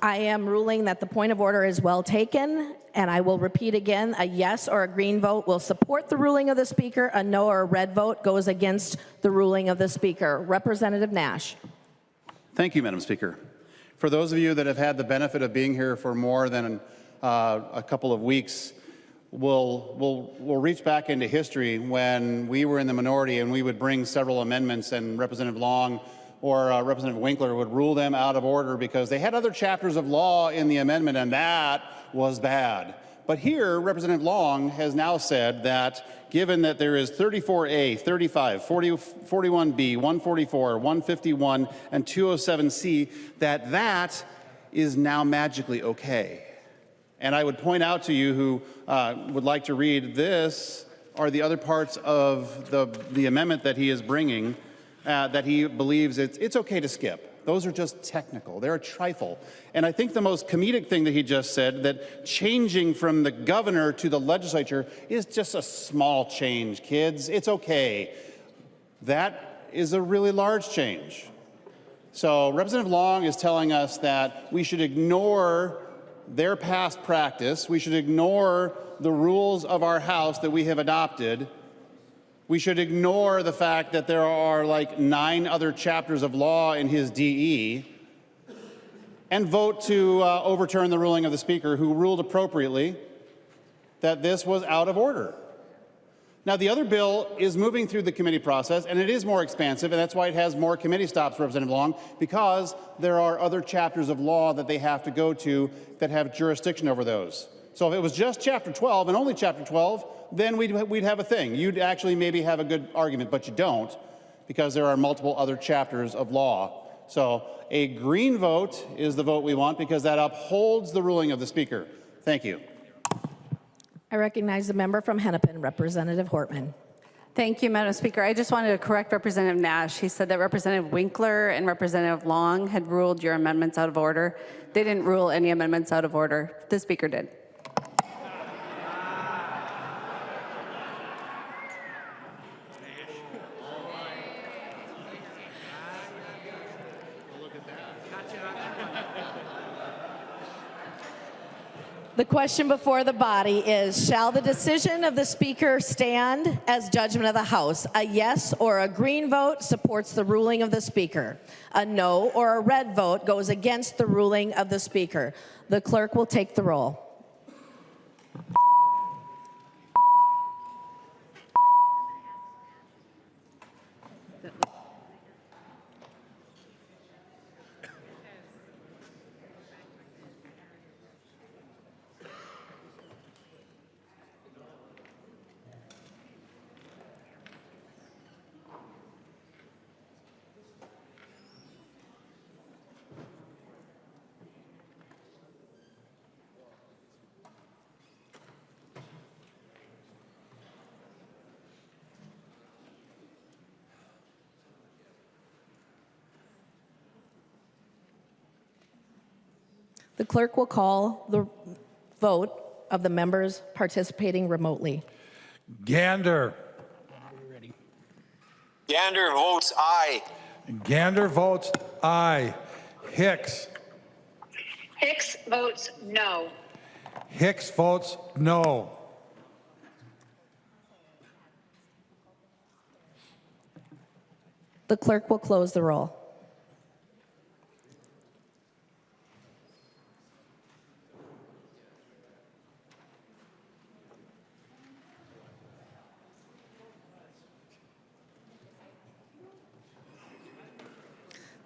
I am ruling that the point of order is well taken, and I will repeat again, a yes or a green vote will support the ruling of the Speaker, a no or a red vote goes against the ruling of the Speaker. Representative Nash. Thank you, Madam Speaker. For those of you that have had the benefit of being here for more than a couple of weeks, we'll reach back into history when we were in the minority and we would bring several amendments and Representative Long or Representative Winkler would rule them out of order because they had other chapters of law in the amendment and that was bad. But here, Representative Long has now said that given that there is 34A, 35, 41B, 144, 151, and 207C, that is now magically okay. And I would point out to you who would like to read this are the other parts of the amendment that he is bringing that he believes it's okay to skip. Those are just technical. They're a trifle. And I think the most comedic thing that he just said, that changing from the governor to the legislature is just a small change, kids. It's okay. That is a really large change. So Representative Long is telling us that we should ignore their past practice. We should ignore the rules of our House that we have adopted. We should ignore the fact that there are like 9 other chapters of law in his DE and vote to overturn the ruling of the Speaker, who ruled appropriately that this was out of order. Now, the other bill is moving through the committee process, and it is more expansive, and that's why it has more committee stops, Representative Long, because there are other chapters of law that they have to go to that have jurisdiction over those. So if it was just Chapter 12 and only Chapter 12, then we'd have a thing. You'd actually maybe have a good argument, but you don't, because there are multiple other chapters of law. So a green vote is the vote we want, because that upholds the ruling of the Speaker. Thank you. I recognize the member from Hennepin, Representative Hortman. Thank you, Madam Speaker. I just wanted to correct Representative Nash. He said that Representative Winkler and Representative Long had ruled your amendments out of order. They didn't rule any amendments out of order. The Speaker did. The question before the body is, shall the decision of the Speaker stand as judgment of the House? A yes or a green vote supports the ruling of the Speaker. A no or a red vote goes against the ruling of the Speaker. The clerk will take the roll. The clerk will call the vote of the members participating remotely. Gander. Gander votes aye. Gander votes aye. Hicks. Hicks votes no. Hicks votes no. The clerk will close the roll.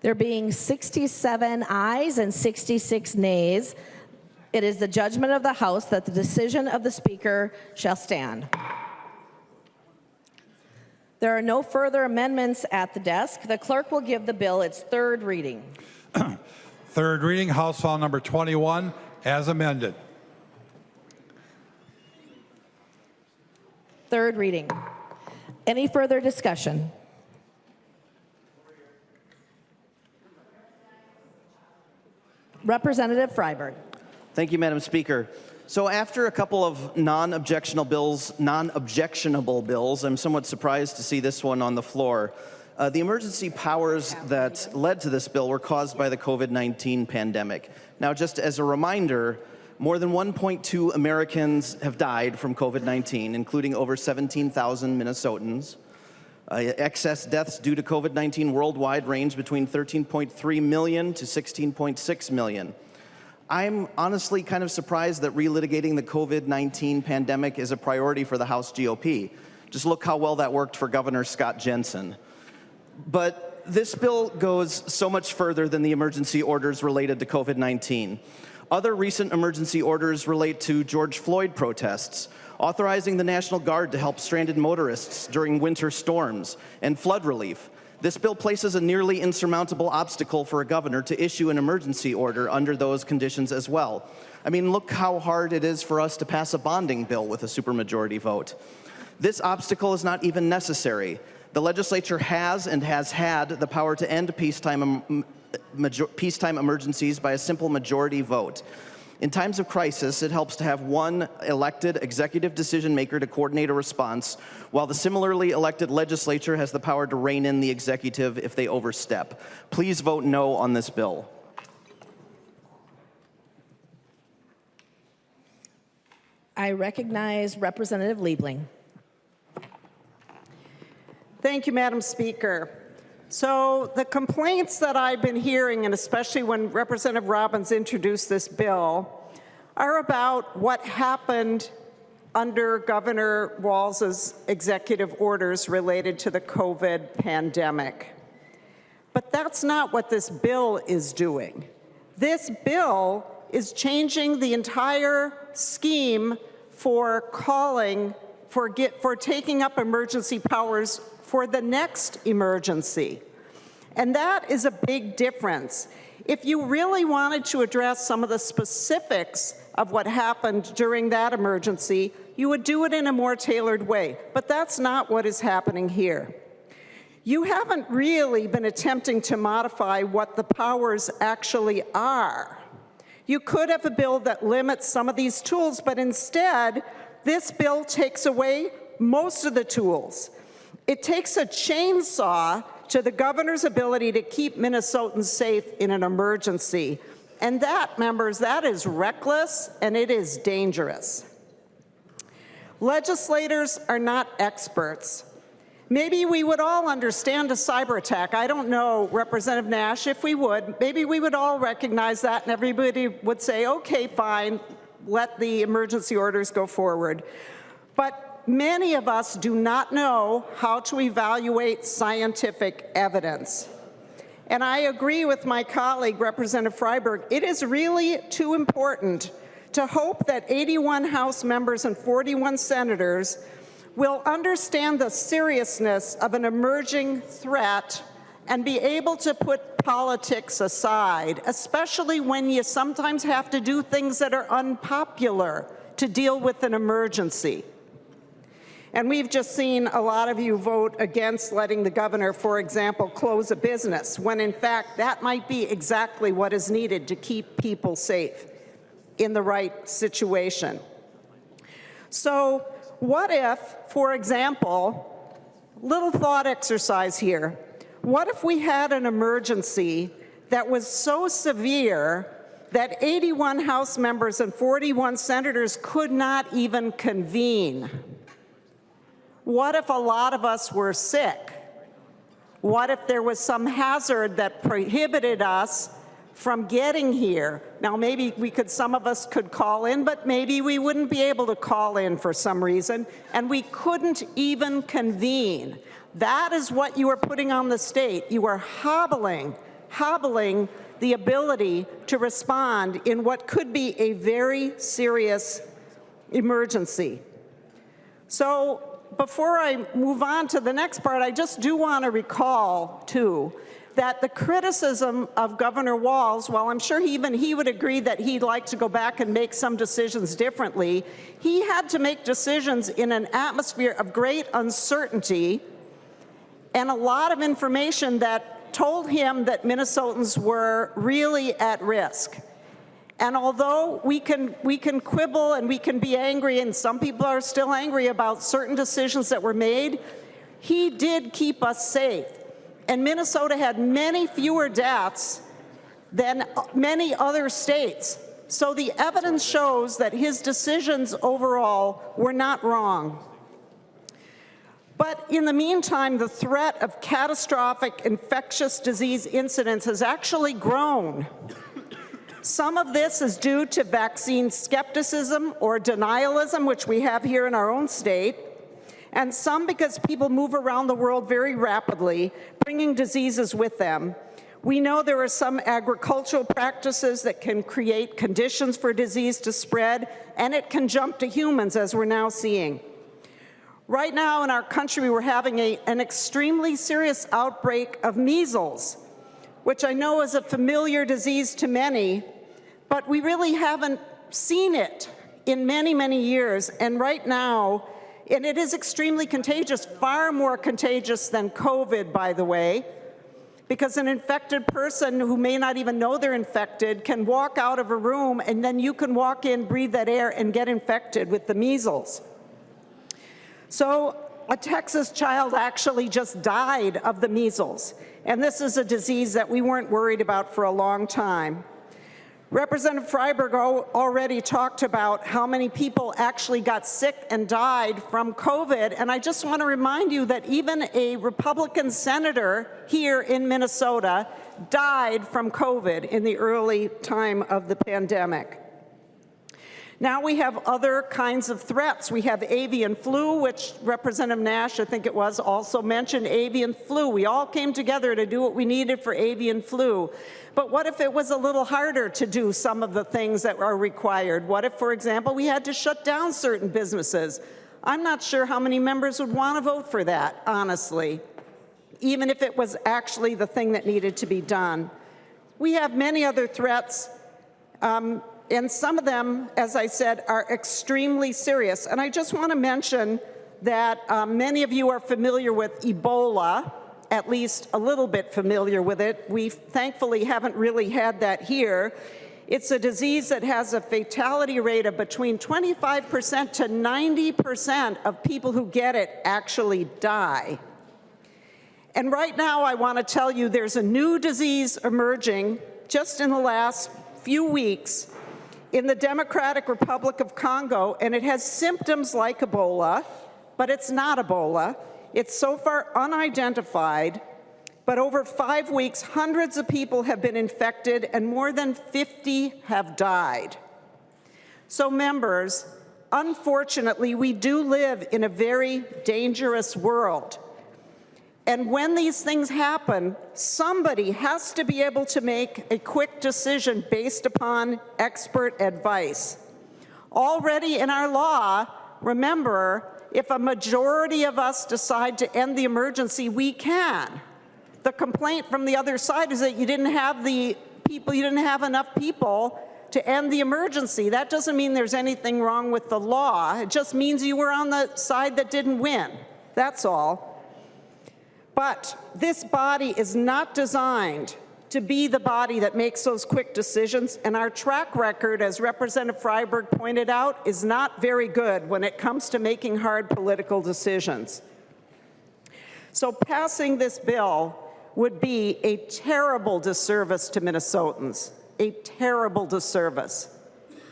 There being 67 ayes and 66 nays, it is the judgment of the House that the decision of the Speaker shall stand. There are no further amendments at the desk. The clerk will give the bill its third reading. Third reading, House File Number 21, as amended. Third reading. Any further discussion? Representative Freiberg. Thank you, Madam Speaker. So after a couple of non-objectionable bills, I'm somewhat surprised to see this one on the floor. The emergency powers that led to this bill were caused by the COVID-19 pandemic. Now, just as a reminder, more than 1.2 Americans have died from COVID-19, including over 17,000 Minnesotans. Excess deaths due to COVID-19 worldwide range between 13.3 million to 16.6 million. I'm honestly kind of surprised that relitigating the COVID-19 pandemic is a priority for the House GOP. Just look how well that worked for Governor Scott Jensen. But this bill goes so much further than the emergency orders related to COVID-19. Other recent emergency orders relate to George Floyd protests, authorizing the National Guard to help stranded motorists during winter storms, and flood relief. This bill places a nearly insurmountable obstacle for a governor to issue an emergency order under those conditions as well. I mean, look how hard it is for us to pass a bonding bill with a supermajority vote. This obstacle is not even necessary. The legislature has and has had the power to end peacetime emergencies by a simple majority vote. In times of crisis, it helps to have one elected executive decision maker to coordinate a response, while the similarly elected legislature has the power to rein in the executive if they overstep. Please vote no on this bill. I recognize Representative Liebling. Thank you, Madam Speaker. So the complaints that I've been hearing, and especially when Representative Robbins introduced this bill, are about what happened under Governor Walz's executive orders related to the COVID pandemic. But that's not what this bill is doing. This bill is changing the entire scheme for calling, for taking up emergency powers for the next emergency. And that is a big difference. If you really wanted to address some of the specifics of what happened during that emergency, you would do it in a more tailored way. But that's not what is happening here. You haven't really been attempting to modify what the powers actually are. You could have a bill that limits some of these tools, but instead, this bill takes away most of the tools. It takes a chainsaw to the governor's ability to keep Minnesotans safe in an emergency. And that, members, that is reckless and it is dangerous. Legislators are not experts. Maybe we would all understand a cyber attack. I don't know, Representative Nash, if we would. Maybe we would all recognize that and everybody would say, okay, fine, let the emergency orders go forward. But many of us do not know how to evaluate scientific evidence. And I agree with my colleague, Representative Freiberg, it is really too important to hope that 81 House members and 41 senators will understand the seriousness of an emerging threat and be able to put politics aside, especially when you sometimes have to do things that are unpopular to deal with an emergency. And we've just seen a lot of you vote against letting the governor, for example, close a business, when in fact that might be exactly what is needed to keep people safe in the right situation. So what if, for example, little thought exercise here, what if we had an emergency that was so severe that 81 House members and 41 senators could not even convene? What if a lot of us were sick? What if there was some hazard that prohibited us from getting here? Now, maybe some of us could call in, but maybe we wouldn't be able to call in for some reason, and we couldn't even convene. That is what you are putting on the state. You are hobbling the ability to respond in what could be a very serious emergency. So, before I move on to the next part, I just do want to recall, too, that the criticism of Governor Walz, while I'm sure even he would agree that he'd like to go back and make some decisions differently, he had to make decisions in an atmosphere of great uncertainty and a lot of information that told him that Minnesotans were really at risk. And although we can quibble and we can be angry, and some people are still angry about certain decisions that were made, he did keep us safe. And Minnesota had many fewer deaths than many other states. So the evidence shows that his decisions overall were not wrong. But in the meantime, the threat of catastrophic infectious disease incidents has actually grown. Some of this is due to vaccine skepticism or denialism, which we have here in our own state, and some because people move around the world very rapidly, bringing diseases with them. We know there are some agricultural practices that can create conditions for disease to spread, and it can jump to humans, as we're now seeing. Right now in our country, we're having an extremely serious outbreak of measles, which I know is a familiar disease to many, but we really haven't seen it in many, many years. And right now, and it is extremely contagious, far more contagious than COVID, by the way, because an infected person who may not even know they're infected can walk out of a room and then you can walk in, breathe that air, and get infected with the measles. So a Texas child actually just died of the measles, and this is a disease that we weren't worried about for a long time. Representative Freiberg already talked about how many people actually got sick and died from COVID, and I just want to remind you that even a Republican senator here in Minnesota died from COVID in the early time of the pandemic. Now we have other kinds of threats. We have avian flu, which Representative Nash, I think it was, also mentioned avian flu. We all came together to do what we needed for avian flu. But what if it was a little harder to do some of the things that are required? What if, for example, we had to shut down certain businesses? I'm not sure how many members would want to vote for that, honestly, even if it was actually the thing that needed to be done. We have many other threats. And some of them, as I said, are extremely serious. And I just want to mention that many of you are familiar with Ebola, at least a little bit familiar with it. We thankfully haven't really had that here. It's a disease that has a fatality rate of between 25% to 90% of people who get it actually die. And right now I want to tell you there's a new disease emerging just in the last few weeks in the Democratic Republic of Congo, and it has symptoms like Ebola, but it's not Ebola. It's so far unidentified, but over 5 weeks, hundreds of people have been infected and more than 50 have died. So members, unfortunately, we do live in a very dangerous world. And when these things happen, somebody has to be able to make a quick decision based upon expert advice. Already in our law, remember, if a majority of us decide to end the emergency, we can. The complaint from the other side is that you didn't have enough people to end the emergency. That doesn't mean there's anything wrong with the law. It just means you were on the side that didn't win. That's all. But this body is not designed to be the body that makes those quick decisions, and our track record, as Representative Freiberg pointed out, is not very good when it comes to making hard political decisions. So passing this bill would be a terrible disservice to Minnesotans, a terrible disservice.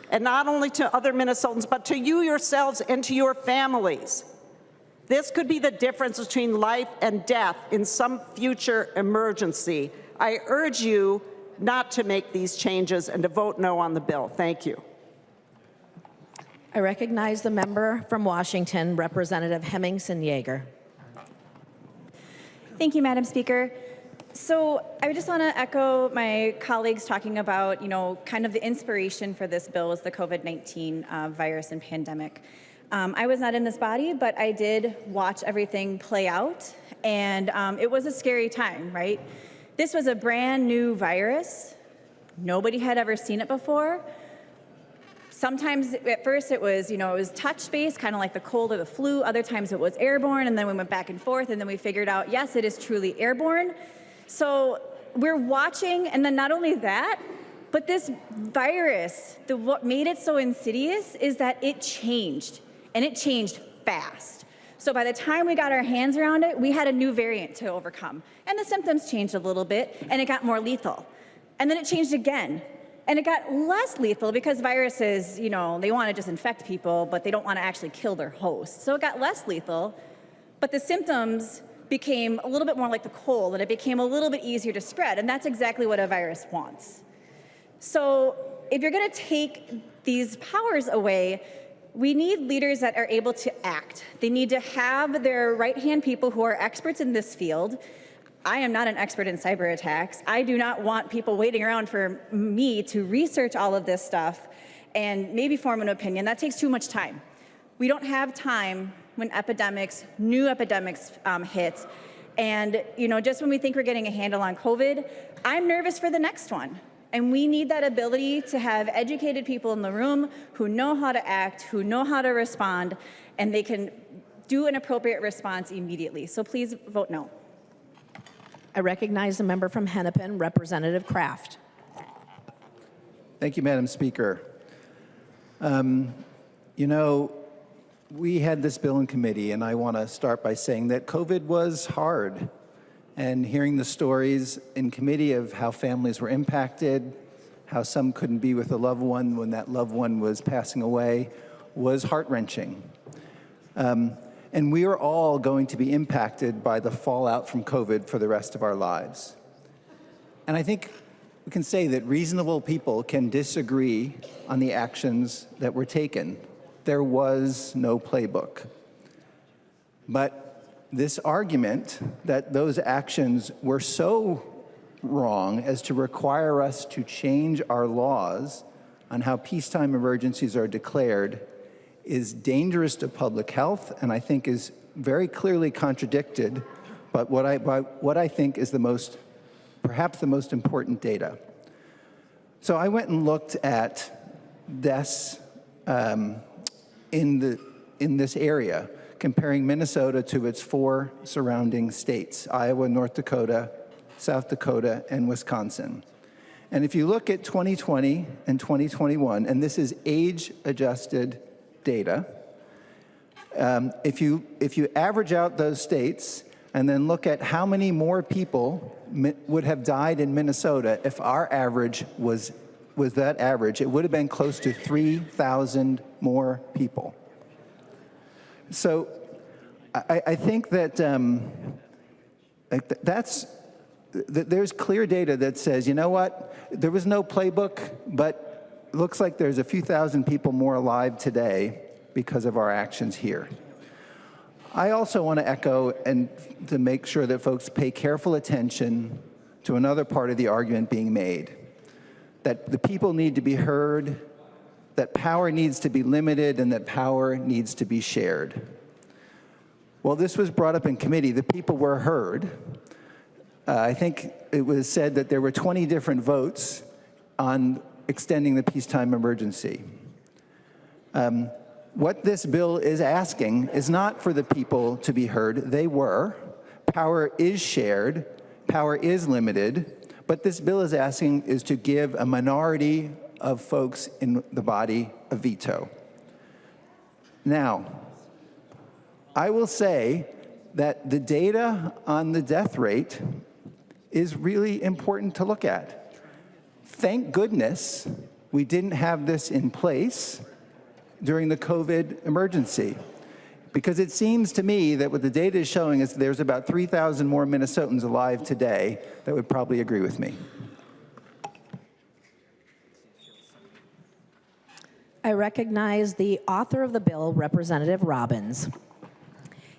And not only to other Minnesotans, but to you yourselves and to your families. This could be the difference between life and death in some future emergency. I urge you not to make these changes and to vote no on the bill. Thank you. I recognize the member from Washington, Representative Hemmingson-Yager. Thank you, Madam Speaker. So I just want to echo my colleagues talking about, kind of the inspiration for this bill is the COVID-19 virus and pandemic. I was not in this body, but I did watch everything play out, and it was a scary time, right? This was a brand new virus. Nobody had ever seen it before. Sometimes at first it was, it was touch-based, kind of like the cold or the flu. Other times it was airborne, and then we went back and forth, and then we figured out, yes, it is truly airborne. So we're watching, and then not only that, but this virus, what made it so insidious is that it changed. And it changed fast. So by the time we got our hands around it, we had a new variant to overcome. And the symptoms changed a little bit, and it got more lethal. And then it changed again. And it got less lethal because viruses, they want to just infect people, but they don't want to actually kill their host. So it got less lethal, but the symptoms became a little bit more like the cold, and it became a little bit easier to spread. And that's exactly what a virus wants. So if you're going to take these powers away, we need leaders that are able to act. They need to have their right-hand people who are experts in this field. I am not an expert in cyber attacks. I do not want people waiting around for me to research all of this stuff and maybe form an opinion. That takes too much time. We don't have time when new epidemics hit. And just when we think we're getting a handle on COVID, I'm nervous for the next one. And we need that ability to have educated people in the room who know how to act, who know how to respond, and they can do an appropriate response immediately. So please vote no. I recognize the member from Hennepin, Representative Kraft. Thank you, Madam Speaker. We had this bill in committee, and I want to start by saying that COVID was hard. And hearing the stories in committee of how families were impacted, how some couldn't be with a loved one when that loved one was passing away, was heart-wrenching. And we are all going to be impacted by the fallout from COVID for the rest of our lives. And I think we can say that reasonable people can disagree on the actions that were taken. There was no playbook. But this argument that those actions were so wrong as to require us to change our laws on how peacetime emergencies are declared is dangerous to public health, and I think is very clearly contradicted by what I think is perhaps the most important data. So I went and looked at deaths in this area, comparing Minnesota to its 4 surrounding states, Iowa, North Dakota, South Dakota, and Wisconsin. And if you look at 2020 and 2021, and this is age-adjusted data, if you average out those states and then look at how many more people would have died in Minnesota if our average was that average, it would have been close to 3,000 more people. So I think that there's clear data that says, you know what, there was no playbook, but it looks like there's a few thousand people more alive today because of our actions here. I also want to echo and to make sure that folks pay careful attention to another part of the argument being made, that the people need to be heard, that power needs to be limited, and that power needs to be shared. Well, this was brought up in committee. The people were heard. I think it was said that there were 20 different votes on extending the peacetime emergency. What this bill is asking is not for the people to be heard. They were. Power is shared. Power is limited. But this bill is asking is to give a minority of folks in the body a veto. Now, I will say that the data on the death rate is really important to look at. Thank goodness we didn't have this in place during the COVID emergency, because it seems to me that what the data is showing is there's about 3,000 more Minnesotans alive today that would probably agree with me. I recognize the author of the bill, Representative Robbins.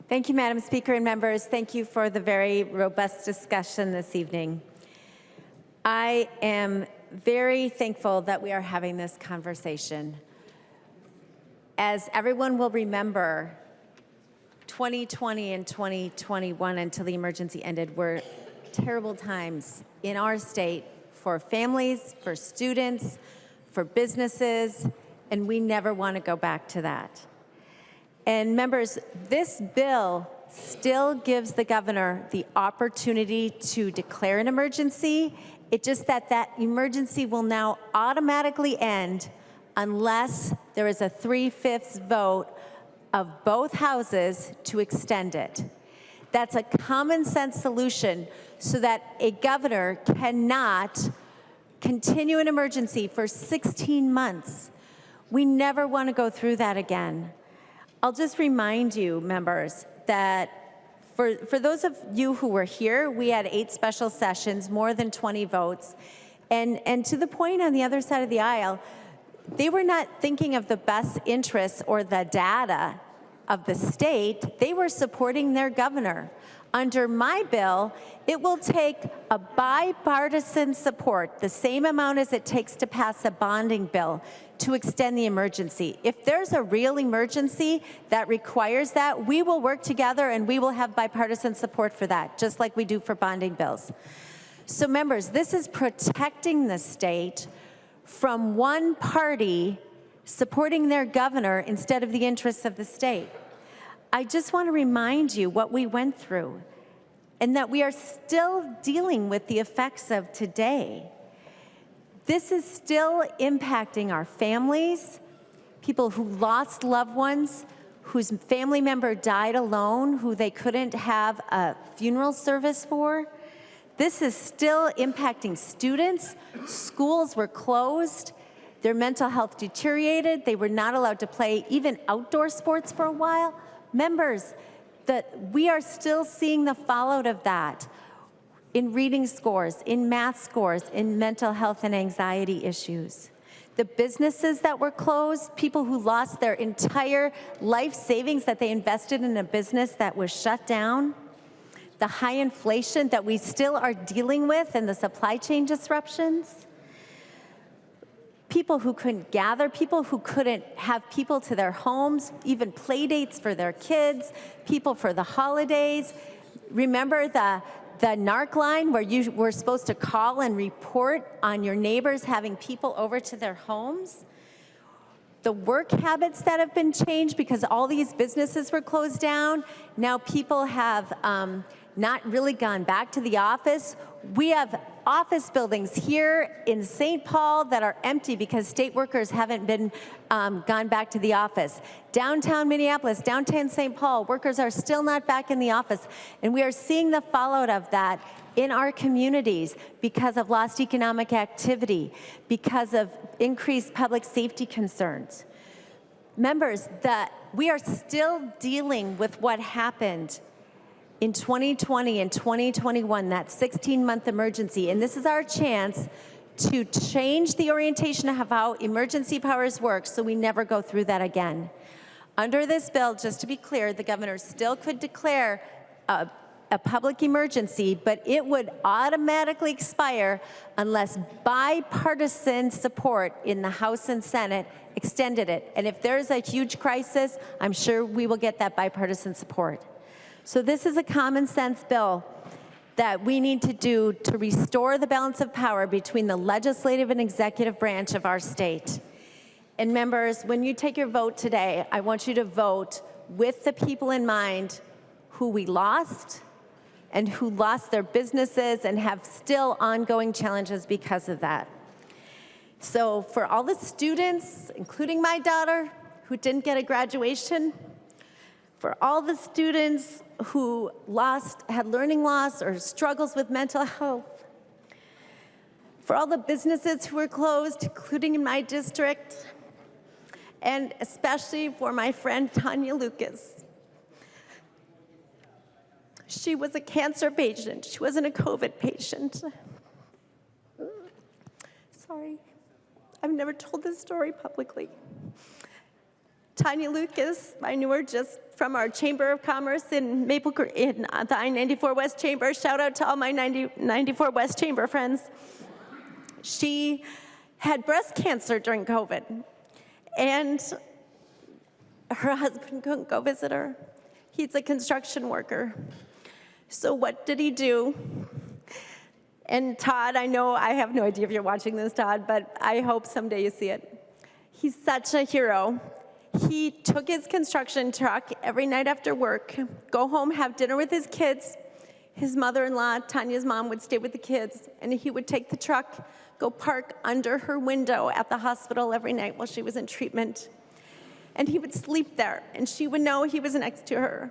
Thank you, Madam Speaker and members. Thank you for the very robust discussion this evening. I am very thankful that we are having this conversation. As everyone will remember, 2020 and 2021 until the emergency ended were terrible times in our state for families, for students, for businesses, and we never want to go back to that. And members, this bill still gives the governor the opportunity to declare an emergency. It's just that that emergency will now automatically end unless there is a 3/5 vote of both houses to extend it. That's a common sense solution so that a governor cannot continue an emergency for 16 months. We never want to go through that again. I'll just remind you, members, that for those of you who were here, we had 8 special sessions, more than 20 votes, and to the point on the other side of the aisle, they were not thinking of the best interests or the data of the state. They were supporting their governor. Under my bill, it will take a bipartisan support, the same amount as it takes to pass a bonding bill, to extend the emergency. If there's a real emergency that requires that, we will work together and we will have bipartisan support for that, just like we do for bonding bills. So members, this is protecting the state from one party supporting their governor instead of the interests of the state. I just want to remind you what we went through and that we are still dealing with the effects of today. This is still impacting our families, people who lost loved ones, whose family member died alone, who they couldn't have a funeral service for. This is still impacting students. Schools were closed. Their mental health deteriorated. They were not allowed to play even outdoor sports for a while. Members, we are still seeing the fallout of that in reading scores, in math scores, in mental health and anxiety issues. The businesses that were closed, people who lost their entire life savings that they invested in a business that was shut down, the high inflation that we still are dealing with and the supply chain disruptions, people who couldn't gather, people who couldn't have people to their homes, even play dates for their kids, people for the holidays. Remember the NARC line where you were supposed to call and report on your neighbors having people over to their homes? The work habits that have been changed because all these businesses were closed down. Now people have not really gone back to the office. We have office buildings here in St. Paul that are empty because state workers haven't been gone back to the office. Downtown Minneapolis, downtown St. Paul, workers are still not back in the office. And we are seeing the fallout of that in our communities because of lost economic activity, because of increased public safety concerns. Members, we are still dealing with what happened in 2020 and 2021, that 16-month emergency, and this is our chance to change the orientation of how emergency powers work so we never go through that again. Under this bill, just to be clear, the governor still could declare a public emergency, but it would automatically expire unless bipartisan support in the House and Senate extended it. And if there's a huge crisis, I'm sure we will get that bipartisan support. So this is a common sense bill that we need to do to restore the balance of power between the legislative and executive branch of our state. And members, when you take your vote today, I want you to vote with the people in mind who we lost and who lost their businesses and have still ongoing challenges because of that. So for all the students, including my daughter, who didn't get a graduation, for all the students who had learning loss or struggles with mental health, for all the businesses who were closed, including in my district, and especially for my friend Tanya Lucas. She was a cancer patient. She wasn't a COVID patient. Sorry, I've never told this story publicly. Tanya Lucas, I knew her just from our Chamber of Commerce in the I-94 West Chamber. Shout out to all my 94 West Chamber friends. She had breast cancer during COVID, and her husband couldn't go visit her. He's a construction worker. So what did he do? And Todd, I have no idea if you're watching this, Todd, but I hope someday you see it. He's such a hero. He took his construction truck every night after work, go home, have dinner with his kids. His mother-in-law, Tanya's mom, would stay with the kids, and he would take the truck, go park under her window at the hospital every night while she was in treatment. And he would sleep there, and she would know he was next to her.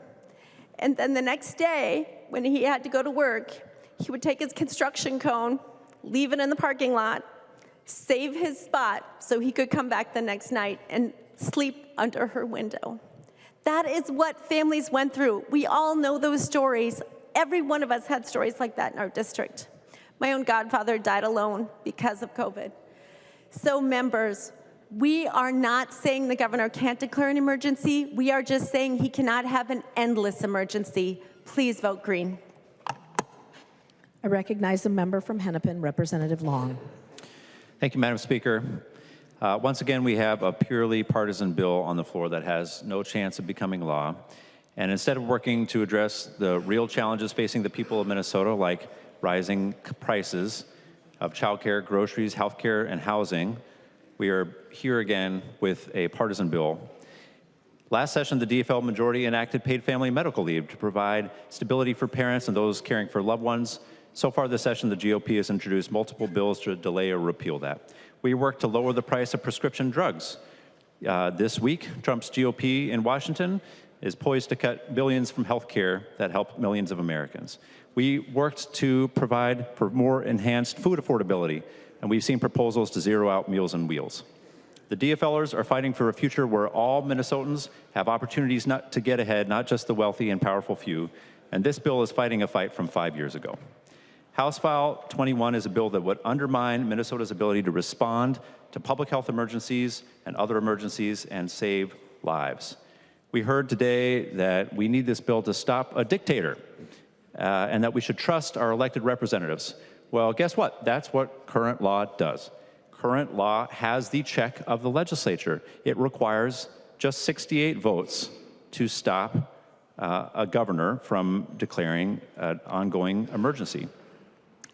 And then the next day, when he had to go to work, he would take his construction cone, leave it in the parking lot, save his spot so he could come back the next night and sleep under her window. That is what families went through. We all know those stories. Every one of us had stories like that in our district. My own godfather died alone because of COVID. So members, we are not saying the governor can't declare an emergency. We are just saying he cannot have an endless emergency. Please vote green. I recognize the member from Hennepin, Representative Long. Thank you, Madam Speaker. Once again, we have a purely partisan bill on the floor that has no chance of becoming law. And instead of working to address the real challenges facing the people of Minnesota, like rising prices of childcare, groceries, healthcare, and housing, we are here again with a partisan bill. Last session, the DFL majority enacted paid family medical leave to provide stability for parents and those caring for loved ones. So far this session, the GOP has introduced multiple bills to delay or repeal that. We worked to lower the price of prescription drugs. This week, Trump's GOP in Washington is poised to cut billions from health care that help millions of Americans. We worked to provide for more enhanced food affordability, and we've seen proposals to zero out Meals on Wheels. The DFLers are fighting for a future where all Minnesotans have opportunities not to get ahead, not just the wealthy and powerful few, and this bill is fighting a fight from 5 years ago. House File 21 is a bill that would undermine Minnesota's ability to respond to public health emergencies and other emergencies and save lives. We heard today that we need this bill to stop a dictator and that we should trust our elected representatives. Well, guess what? That's what current law does. Current law has the check of the legislature. It requires just 68 votes to stop a governor from declaring an ongoing emergency.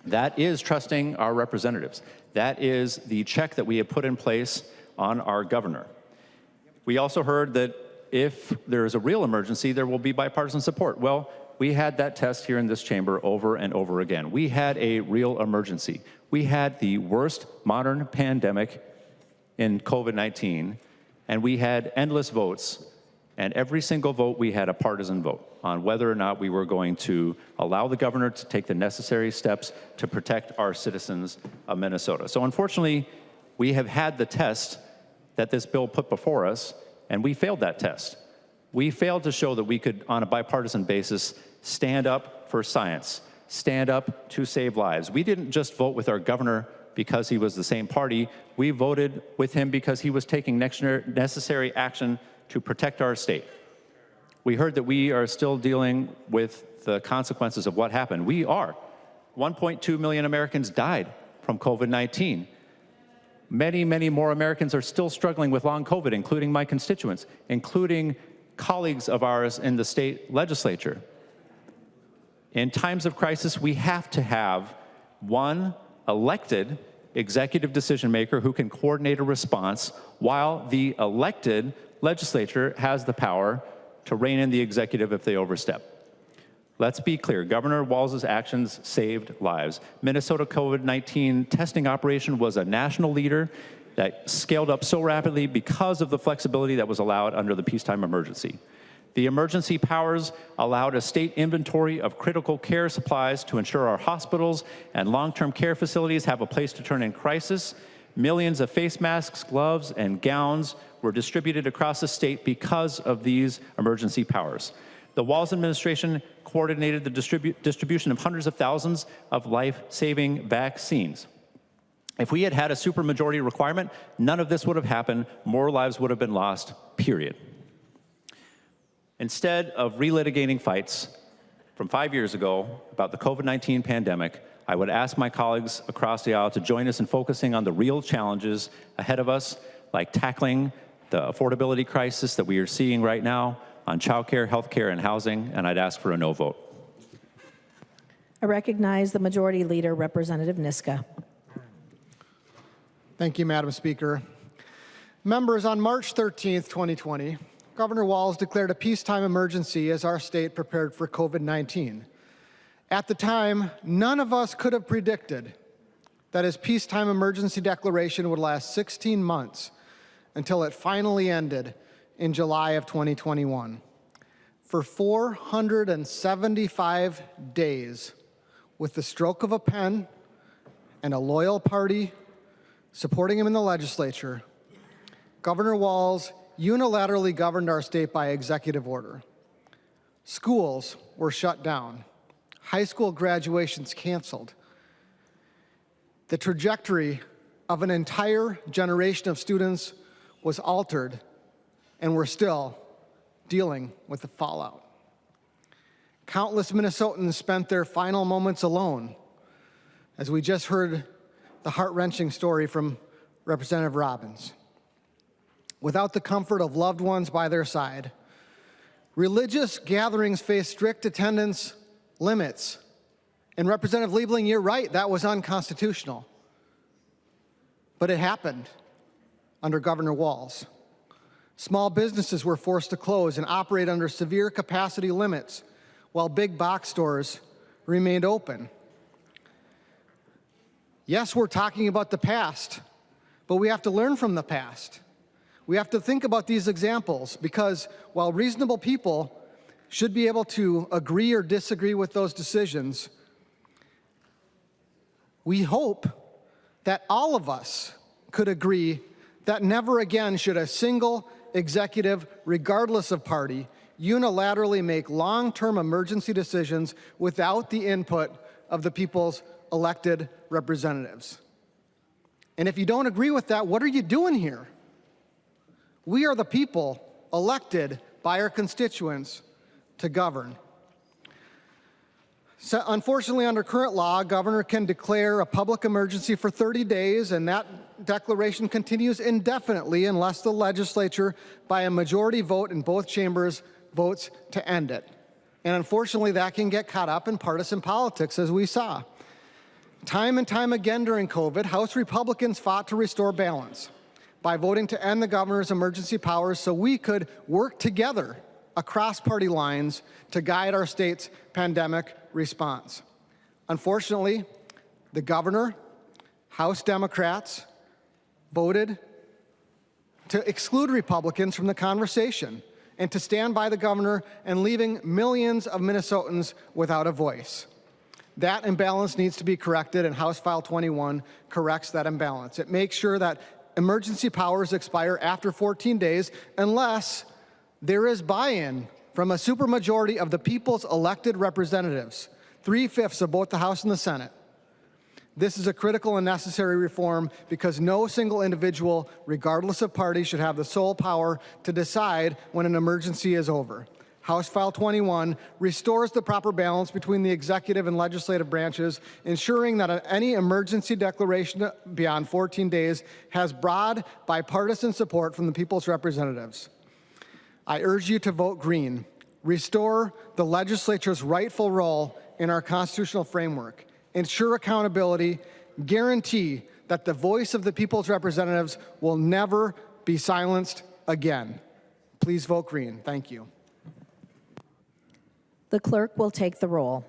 That is trusting our representatives. That is the check that we have put in place on our governor. We also heard that if there is a real emergency, there will be bipartisan support. Well, we had that test here in this chamber over and over again. We had a real emergency. We had the worst modern pandemic in COVID-19, and we had endless votes, and every single vote we had a partisan vote on whether or not we were going to allow the governor to take the necessary steps to protect our citizens of Minnesota. So unfortunately, we have had the test that this bill put before us, and we failed that test. We failed to show that we could, on a bipartisan basis, stand up for science, stand up to save lives. We didn't just vote with our governor because he was the same party. We voted with him because he was taking necessary action to protect our state. We heard that we are still dealing with the consequences of what happened. We are. 1.2 million Americans died from COVID-19. Many, many more Americans are still struggling with long COVID, including my constituents, including colleagues of ours in the state legislature. In times of crisis, we have to have one elected executive decision maker who can coordinate a response, while the elected legislature has the power to rein in the executive if they overstep. Let's be clear, Governor Walz's actions saved lives. Minnesota COVID-19 testing operation was a national leader that scaled up so rapidly because of the flexibility that was allowed under the peacetime emergency. The emergency powers allowed a state inventory of critical care supplies to ensure our hospitals and long-term care facilities have a place to turn in crisis. Millions of face masks, gloves, and gowns were distributed across the state because of these emergency powers. The Walz administration coordinated the distribution of hundreds of thousands of life-saving vaccines. If we had had a supermajority requirement, none of this would have happened. More lives would have been lost, period. Instead of relitigating fights from 5 years ago about the COVID-19 pandemic, I would ask my colleagues across the aisle to join us in focusing on the real challenges ahead of us, like tackling the affordability crisis that we are seeing right now on childcare, healthcare, and housing, and I'd ask for a no vote. I recognize the Majority Leader, Representative Niska. Thank you, Madam Speaker. Members, on March 13th, 2020, Governor Walz declared a peacetime emergency as our state prepared for COVID-19. At the time, none of us could have predicted that his peacetime emergency declaration would last 16 months until it finally ended in July of 2021. For 475 days, with the stroke of a pen and a loyal party supporting him in the legislature, Governor Walz unilaterally governed our state by executive order. Schools were shut down. High school graduations canceled. The trajectory of an entire generation of students was altered, and we're still dealing with the fallout. Countless Minnesotans spent their final moments alone, as we just heard the heart-wrenching story from Representative Robbins. Without the comfort of loved ones by their side. Religious gatherings face strict attendance limits. And Representative Liebling, you're right, that was unconstitutional. But it happened under Governor Walz. Small businesses were forced to close and operate under severe capacity limits, while big box stores remained open. Yes, we're talking about the past, but we have to learn from the past. We have to think about these examples because while reasonable people should be able to agree or disagree with those decisions, we hope that all of us could agree that never again should a single executive, regardless of party, unilaterally make long-term emergency decisions without the input of the people's elected representatives. And if you don't agree with that, what are you doing here? We are the people elected by our constituents to govern. So unfortunately, under current law, a governor can declare a public emergency for 30 days, and that declaration continues indefinitely unless the legislature, by a majority vote in both chambers, votes to end it. And unfortunately, that can get caught up in partisan politics, as we saw. Time and time again during COVID, House Republicans fought to restore balance by voting to end the governor's emergency powers so we could work together across party lines to guide our state's pandemic response. Unfortunately, the governor, House Democrats, voted to exclude Republicans from the conversation and to stand by the governor and leaving millions of Minnesotans without a voice. That imbalance needs to be corrected, and House File 21 corrects that imbalance. It makes sure that emergency powers expire after 14 days unless there is buy-in from a supermajority of the people's elected representatives, 3/5 of both the House and the Senate. This is a critical and necessary reform because no single individual, regardless of party, should have the sole power to decide when an emergency is over. House File 21 restores the proper balance between the executive and legislative branches, ensuring that any emergency declaration beyond 14 days has broad bipartisan support from the people's representatives. I urge you to vote green. Restore the legislature's rightful role in our constitutional framework. Ensure accountability. Guarantee that the voice of the people's representatives will never be silenced again. Please vote green. Thank you. The clerk will take the roll.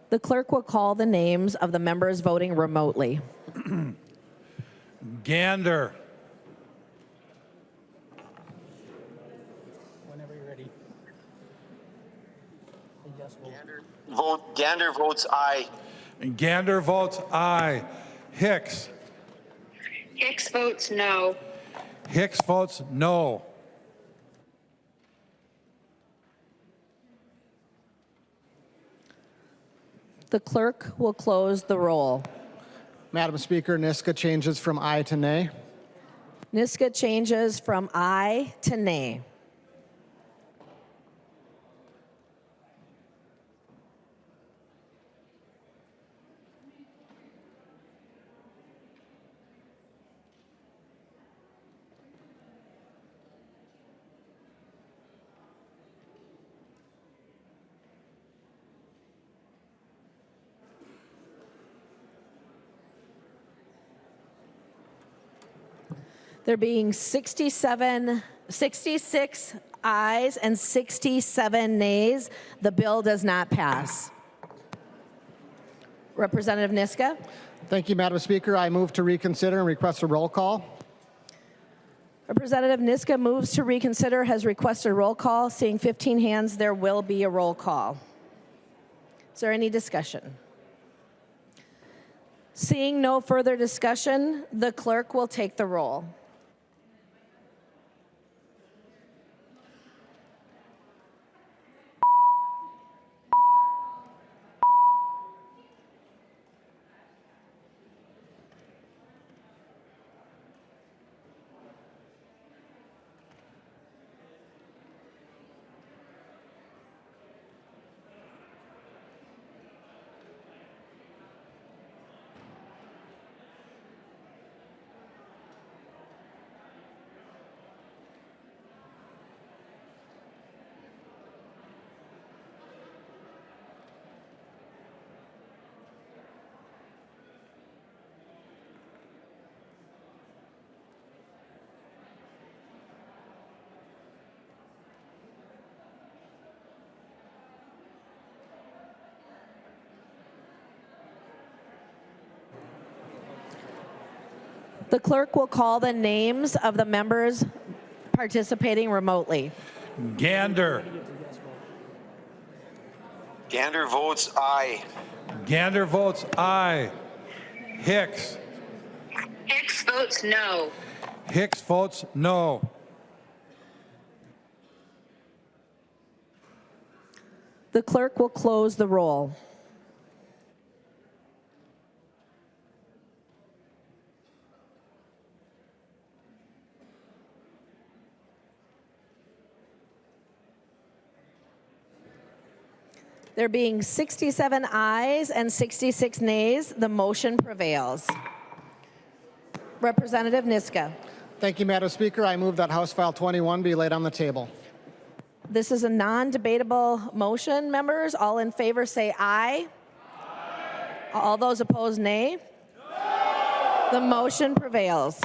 The clerk will call the names of the members voting remotely. Gander. Whenever you're ready. A yes vote. Gander votes aye. Gander votes aye. Hicks. Hicks votes no. Hicks votes no. The clerk will close the roll. Madam Speaker, Niska changes from aye to nay. Niska changes from aye to nay. There being 66 ayes and 67 nays, the bill does not pass. Representative Niska. Thank you, Madam Speaker. I move to reconsider and request a roll call. Representative Niska moves to reconsider, has requested a roll call. Seeing 15 hands, there will be a roll call. Is there any discussion? Seeing no further discussion, the clerk will take the roll. The clerk will call the names of the members participating remotely. Gander. Gander votes aye. Gander votes aye. Hicks. Hicks votes no. Hicks votes no. The clerk will close the roll. There being 67 ayes and 66 nays, the motion prevails. Representative Niska. Thank you, Madam Speaker. I move that House File 21 be laid on the table. This is a non-debatable motion, members. All in favor say aye. Aye. All those opposed, nay. No. The motion prevails.